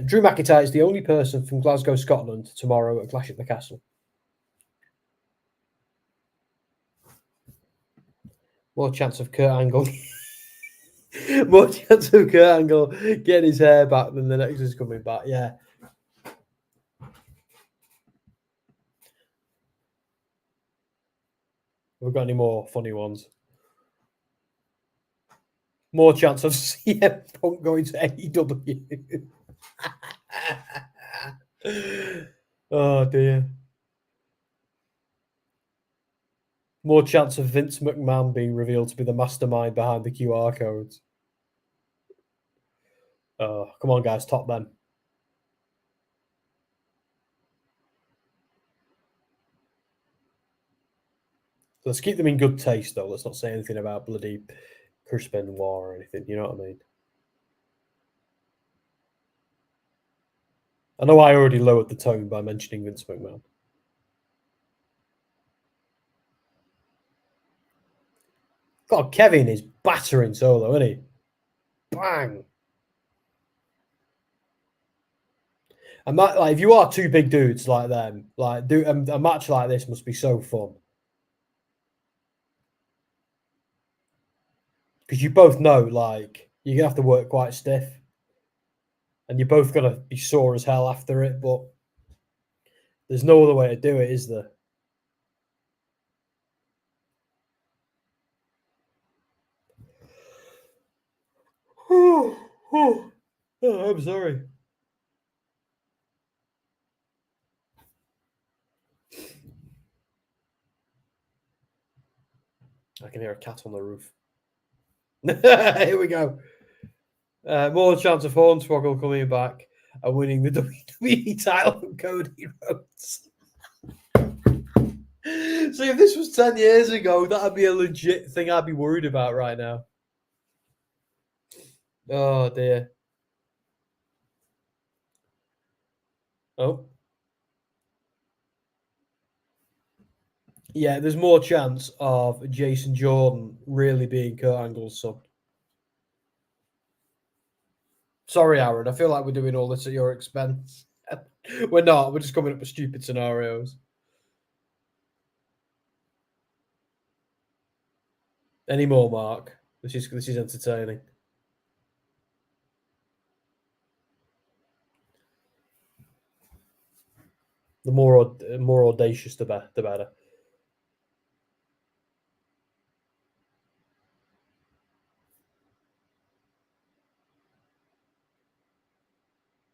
Drew McIntyre is the only person from Glasgow, Scotland, tomorrow at Clash at the Castle. More chance of Kurt Angle. More chance of Kurt Angle getting his hair back than the Nexus coming back. Yeah. Have we got any more funny ones? More chance of CM Punk going to AEW. Oh dear. More chance of Vince McMahon being revealed to be the mastermind behind the QR codes. Oh, come on, guys, top them. Let's keep them in good taste, though. Let's not say anything about bloody Chris Benoit or anything. You know what I mean? I know I already lowered the tone by mentioning Vince McMahon. God, Kevin is battering Solo, isn't he? Bang! And that, like, if you are two big dudes like them, like, a match like this must be so fun. Because you both know, like, you're going to have to work quite stiff. And you're both going to be sore as hell after it, but there's no other way to do it, is there? Oh, I'm sorry. I can hear a cat on the roof. Here we go. More chance of Hornswoggle coming back and winning the WWE title from Cody Rhodes. So if this was 10 years ago, that'd be a legit thing I'd be worried about right now. Oh, dear. Oh. Yeah, there's more chance of Jason Jordan really being Kurt Angle's son. Sorry, Aaron. I feel like we're doing all this at your expense. We're not. We're just coming up with stupid scenarios. Any more, Mark? This is entertaining. The more audacious, the better.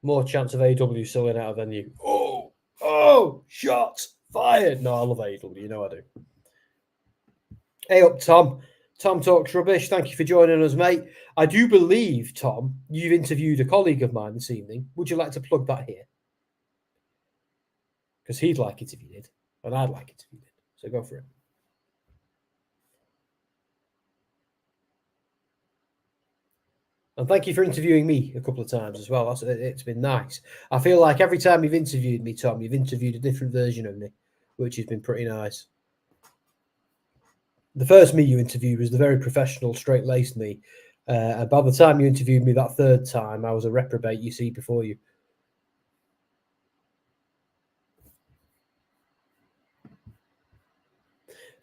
More chance of AEW selling out a venue. Oh, shots fired. No, I love AEW. You know I do. Hey up, Tom. Tom Talks Rubbish. Thank you for joining us, mate. I do believe, Tom, you've interviewed a colleague of mine this evening. Would you like to plug that here? Because he'd like it if you did, and I'd like it if you did. So go for it. And thank you for interviewing me a couple of times as well. It's been nice. I feel like every time you've interviewed me, Tom, you've interviewed a different version of me, which has been pretty nice. The first me you interviewed was the very professional, straight-laced me. And by the time you interviewed me that third time, I was a reprobate you see before you.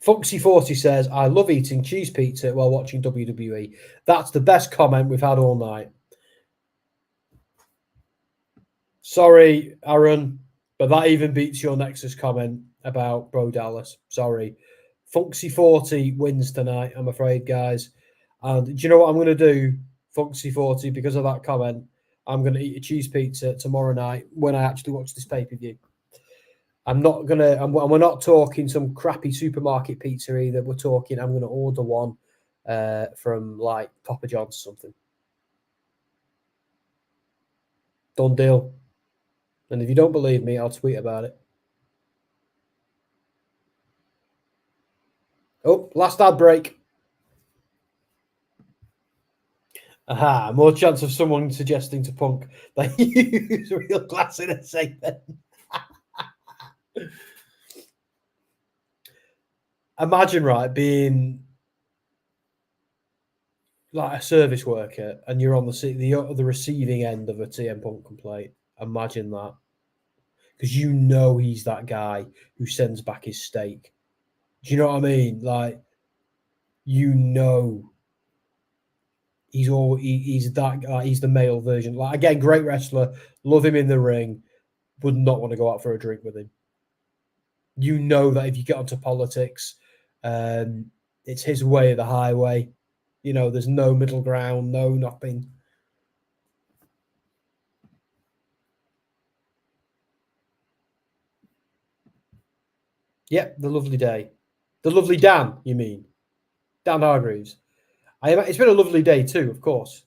Foxy40 says, I love eating cheese pizza while watching WWE. That's the best comment we've had all night. Sorry, Aaron, but that even beats your Nexus comment about Bro Dallas. Sorry. Foxy40 wins tonight, I'm afraid, guys. And do you know what I'm going to do, Foxy40, because of that comment? I'm going to eat a cheese pizza tomorrow night when I actually watch this pay-per-view. I'm not going to, and we're not talking some crappy supermarket pizza either. We're talking, I'm going to order one from like Papa John's or something. Done deal. And if you don't believe me, I'll tweet about it. Oh, last ad break. Aha, more chance of someone suggesting to Punk that he use real glass in a segment. Imagine, right, being like a service worker and you're on the receiving end of a CM Punk complaint. Imagine that. Because you know he's that guy who sends back his steak. Do you know what I mean? Like, you know he's that guy. He's the male version. Like, again, great wrestler. Love him in the ring. Would not want to go out for a drink with him. You know that if you get onto politics It's his way or the highway. You know, there's no middle ground, no nothing. Yep, the lovely day. The lovely Dan, you mean? Dan Hargreaves. It's been a lovely day too, of course.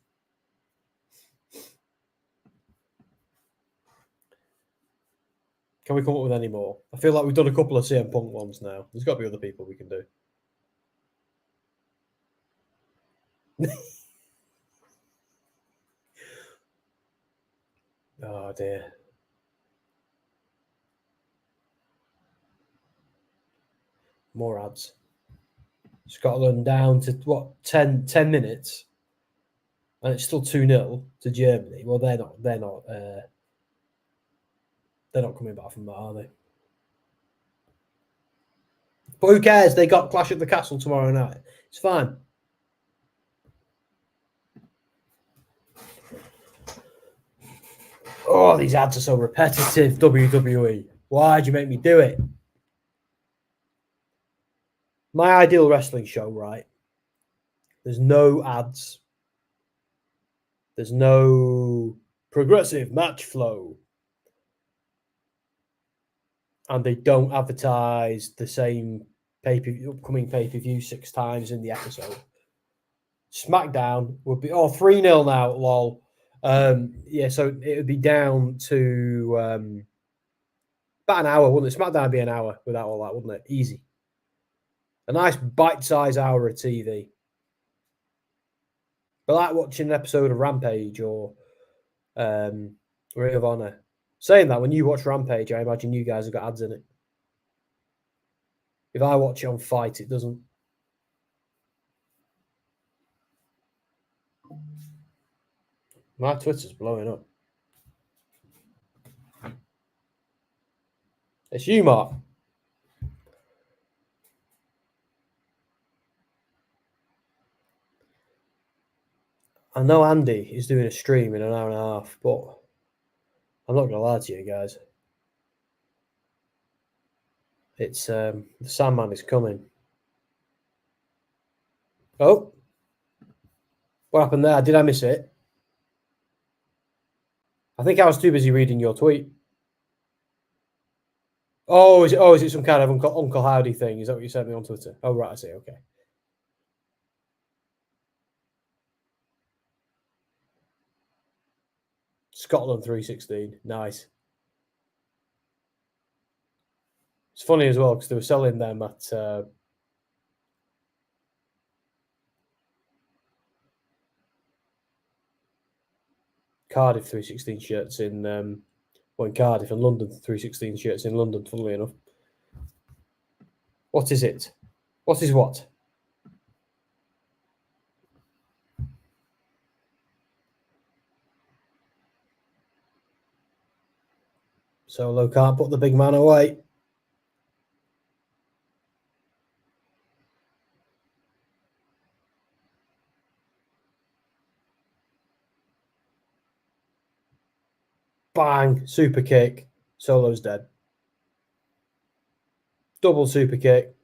Can we come up with any more? I feel like we've done a couple of CM Punk ones now. There's got to be other people we can do. Oh dear. More ads. Scotland down to what, 10 minutes, and it's still 2-0 to Germany. Well, they're not coming back from that, are they? But who cares? They got Clash at the Castle tomorrow night. It's fine. Oh, these ads are so repetitive, WWE. Why'd you make me do it? My ideal wrestling show, right? There's no ads. There's no progressive match flow. And they don't advertise the same upcoming pay-per-view 6 times in the episode. SmackDown would be 3-0 now, lol. Yeah, so it would be down to about an hour, wouldn't it? SmackDown would be an hour without all that, wouldn't it? Easy. A nice bite-sized hour of TV. But like watching an episode of Rampage or Ring of Honor. Saying that, when you watch Rampage, I imagine you guys have got ads in it. If I watch it on Fight, it doesn't. My Twitter's blowing up. It's you, Mark. I know Andy is doing a stream in an hour and a half, but I'm not going to lie to you guys. It's the Sandman is coming. Oh, what happened there? Did I miss it? I think I was too busy reading your tweet. Oh, is it some kind of Uncle Howdy thing? Is that what you sent me on Twitter? Oh, right, I see. Okay. Scotland 316. Nice. It's funny as well because they were selling them at Cardiff 316 shirts in Cardiff, and London 316 shirts in London, funnily enough. What is it? What is what? Solo can't put the big man away. Bang! Super kick. Solo's dead. Double super kick.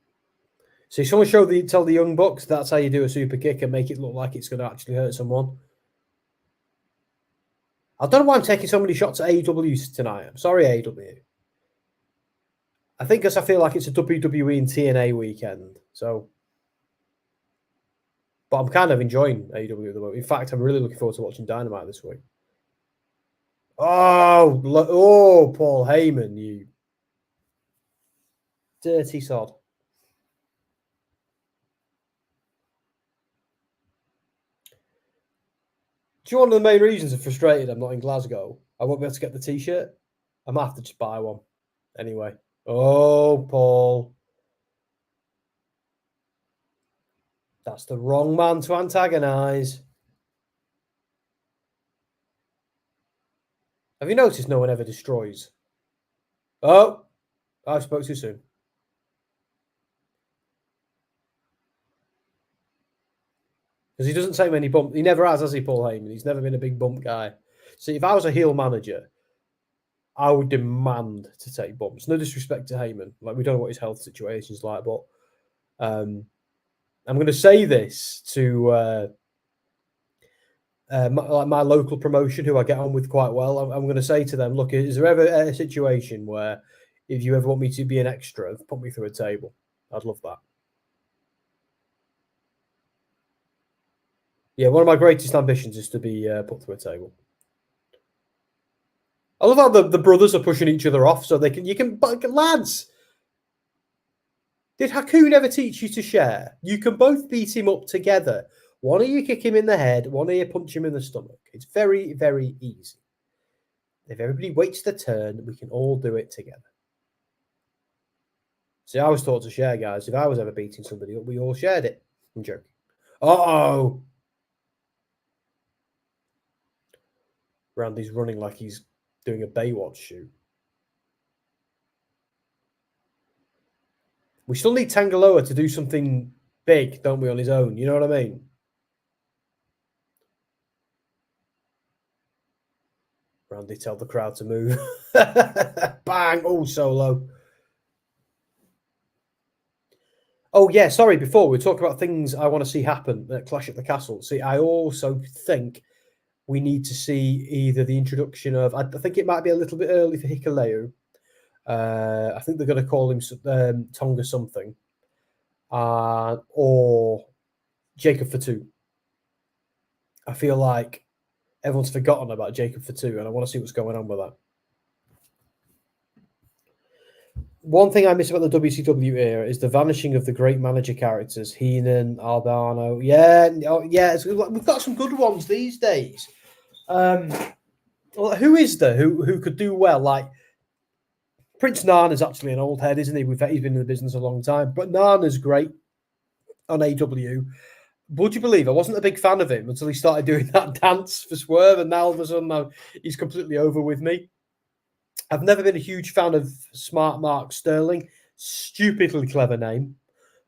See, someone tell the Young Bucks that's how you do a super kick and make it look like it's going to actually hurt someone. I don't know why I'm taking so many shots at AEW tonight. I'm sorry, AEW. I think because I feel like it's a WWE and TNA weekend. So, but I'm kind of enjoying AEW at the moment. In fact, I'm really looking forward to watching Dynamite this week. Oh, Paul Heyman, you dirty sod. Do you know one of the main reasons I'm frustrated I'm not in Glasgow? I won't be able to get the t-shirt. I might have to just buy one. Anyway. Oh, Paul. That's the wrong man to antagonise. Have you noticed no one ever destroys? Oh, I spoke too soon. Because he doesn't take many bumps. He never has he, Paul Heyman? He's never been a big bump guy. See, if I was a heel manager, I would demand to take bumps. No disrespect to Heyman. Like, we don't know what his health situation is like, but I'm going to say this to my local promotion, who I get on with quite well. I'm going to say to them, look, is there ever a situation where if you ever want me to be an extra, put me through a table? I'd love that. Yeah, one of my greatest ambitions is to be put through a table. I love how the brothers are pushing each other off so lads, did Haku never teach you to share? You can both beat him up together. One of you kick him in the head, one of you punch him in the stomach. It's very, very easy. If everybody waits their turn, we can all do it together. See, I was taught to share, guys. If I was ever beating somebody up, we all shared it. I'm joking. Uh-oh. Randy's running like he's doing a Baywatch shoot. We still need Tangaloa to do something big, don't we, on his own? You know what I mean? Randy, tell the crowd to move. Bang! Oh, solo. Oh, yeah, sorry, before we talk about things I want to see happen at Clash at the Castle. See, I also think we need to see either the introduction of, I think it might be a little bit early for Hikuleo. I think they're going to call him Tonga something. Or Jacob Fatu. I feel like everyone's forgotten about Jacob Fatu, and I want to see what's going on with that. One thing I miss about the WCW era is the vanishing of the great manager characters. Heenan, Albano. Yeah, we've got some good ones these days. Well, who is there who could do well? Like Prince Nana's actually an old head, isn't he? He's been in the business a long time. But Nana's great on AW. Would you believe I wasn't a big fan of him until he started doing that dance for Swerve, and now all of a sudden he's completely over with me. I've never been a huge fan of Smart Mark Sterling. Stupidly clever name.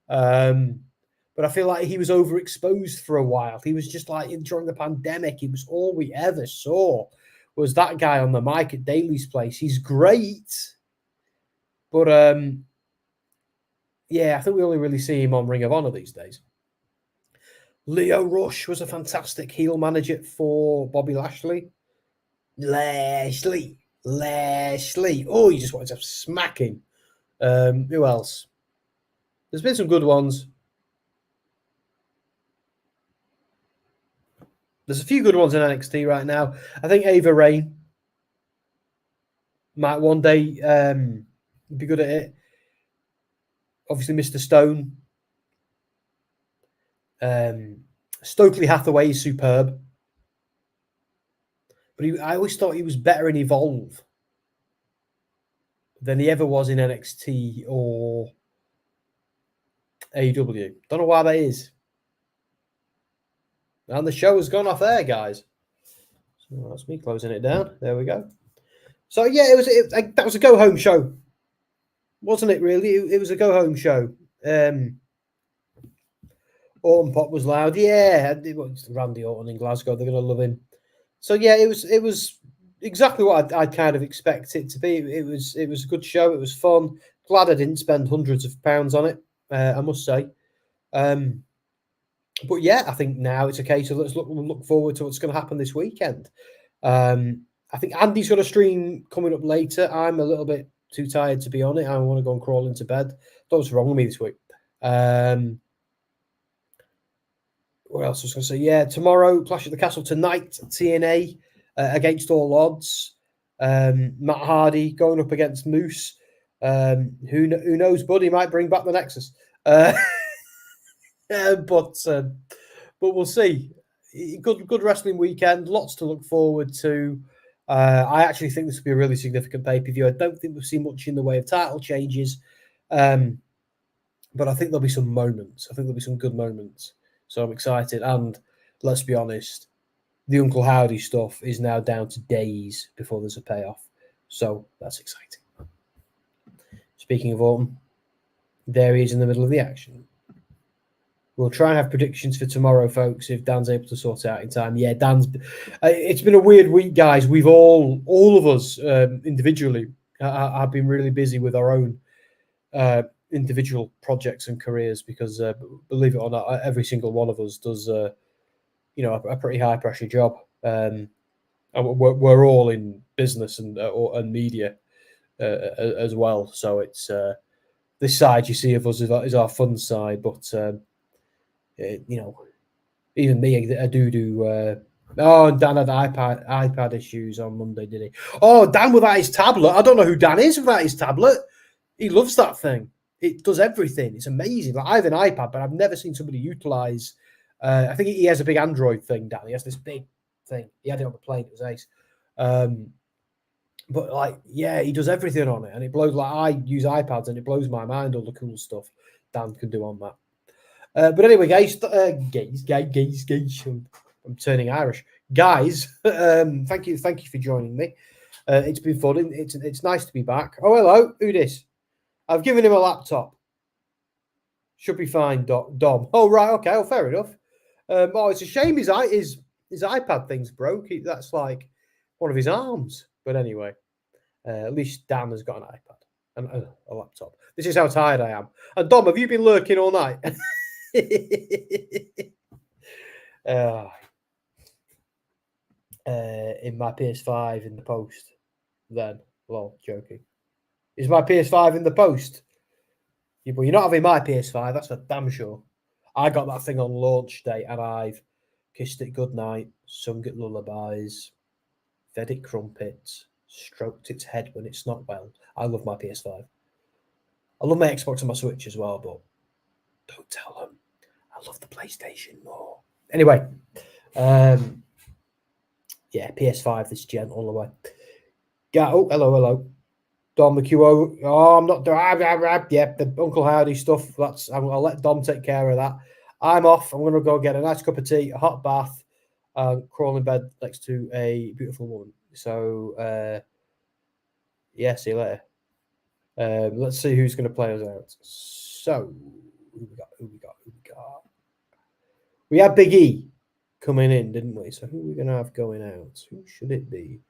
But I feel like he was overexposed for a while. He was just like during the pandemic, he was all we ever saw was that guy on the mic at Daly's Place. He's great. But yeah, I think we only really see him on Ring of Honor these days. Leo Rush was a fantastic heel manager for Bobby Lashley. Lashley. Oh, you just wanted to smack him. Who else? There's been some good ones. There's a few good ones in NXT right now. I think Ava Raine might one day be good at it. Obviously, Mr. Stone. Stokely Hathaway is superb. But I always thought he was better in Evolve than he ever was in NXT or AEW. Don't know why that is. And the show has gone off there, guys. So that's me closing it down. There we go. So yeah, that was a go home show, wasn't it? Really, it was a go home show. Orton Pop was loud. Yeah, Randy Orton in Glasgow. They're going to love him. So yeah, it was exactly what I'd kind of expect it to be. It was a good show. It was fun. Glad I didn't spend hundreds of pounds on it. I must say. But yeah, I think now it's a case of let's look forward to what's going to happen this weekend. I think Andy's got a stream coming up later. I'm a little bit too tired to be on it. I want to go and crawl into bed. That's what's wrong with me this week. What else was I going to say? Yeah, tomorrow, Clash at the Castle. Tonight, TNA against all odds. Matt Hardy going up against Moose. Who knows, bud? He might bring back the Nexus. But we'll see. Good wrestling weekend. Lots to look forward to. I actually think this will be a really significant pay-per-view. I don't think we'll see much in the way of title changes. But I think there'll be some moments. I think there'll be some good moments. So I'm excited. And let's be honest, the Uncle Howdy stuff is now down to days before there's a payoff. So that's exciting. Speaking of Orton, there he is in the middle of the action. We'll try and have predictions for tomorrow, folks, if Dan's able to sort it out in time. Yeah, Dan's... it's been a weird week, guys. We've all of us individually have been really busy with our own individual projects and careers, because believe it or not, every single one of us does, you know, a pretty high pressure job. And we're all in business and media as well. So it's this side you see of us is our fun side, but you know, even me, I do. Oh, and Dan had iPad issues on Monday, did he? Oh, Dan without his tablet. I don't know who Dan is without his tablet. He loves that thing. It does everything. It's amazing. Like, I have an iPad, but I've never seen somebody utilize. I think he has a big Android thing, Dan. He has this big thing. He had it on the plane. It was ace. But like, yeah, he does everything on it, and it blows. Like, I use iPads, and it blows my mind all the cool stuff Dan can do on that. But anyway, guys, I'm turning Irish. Guys, thank you for joining me. It's been fun. It's nice to be back. Oh, hello, who this? I've given him a laptop. Should be fine, Dom. Oh, right, okay. Oh, fair enough. Oh, it's a shame his iPad thing's broke. That's like one of his arms. But anyway, at least Dan has got an iPad and a laptop. This is how tired I am. And Dom, have you been lurking all night? In my PS5 in the post, then. Well, joking. Is my PS5 in the post? Yeah, but you're not having my PS5, that's for damn sure. I got that thing on launch day, and I've kissed it goodnight, sung it lullabies, fed it crumpets, stroked its head when it's not well. I love my PS5. I love my Xbox and my Switch as well, but don't tell them. I love the PlayStation more. Anyway, yeah, PS5 this gen all the way. Oh, hello. Dom the QO. Oh, I'm not. Yeah, the Uncle Howdy stuff. I'll let Dom take care of that. I'm off. I'm going to go get a nice cup of tea, a hot bath, and crawl in bed next to a beautiful woman. So, yeah, see you later. Let's see who's going to play us out. So, who we got? We had Big E coming in, didn't we? So, who are we going to have going out? Who should it be?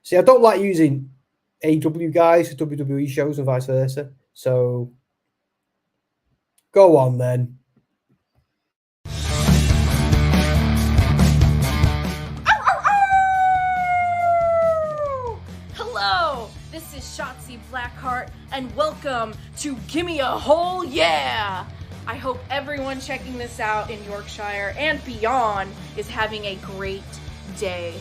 See, I don't like using AW guys for WWE shows and vice versa. So, go on then. Hello, this is Shotzi Blackheart, and welcome to Gimme A Hull Yeah! I hope everyone checking this out in Yorkshire and beyond is having a great day.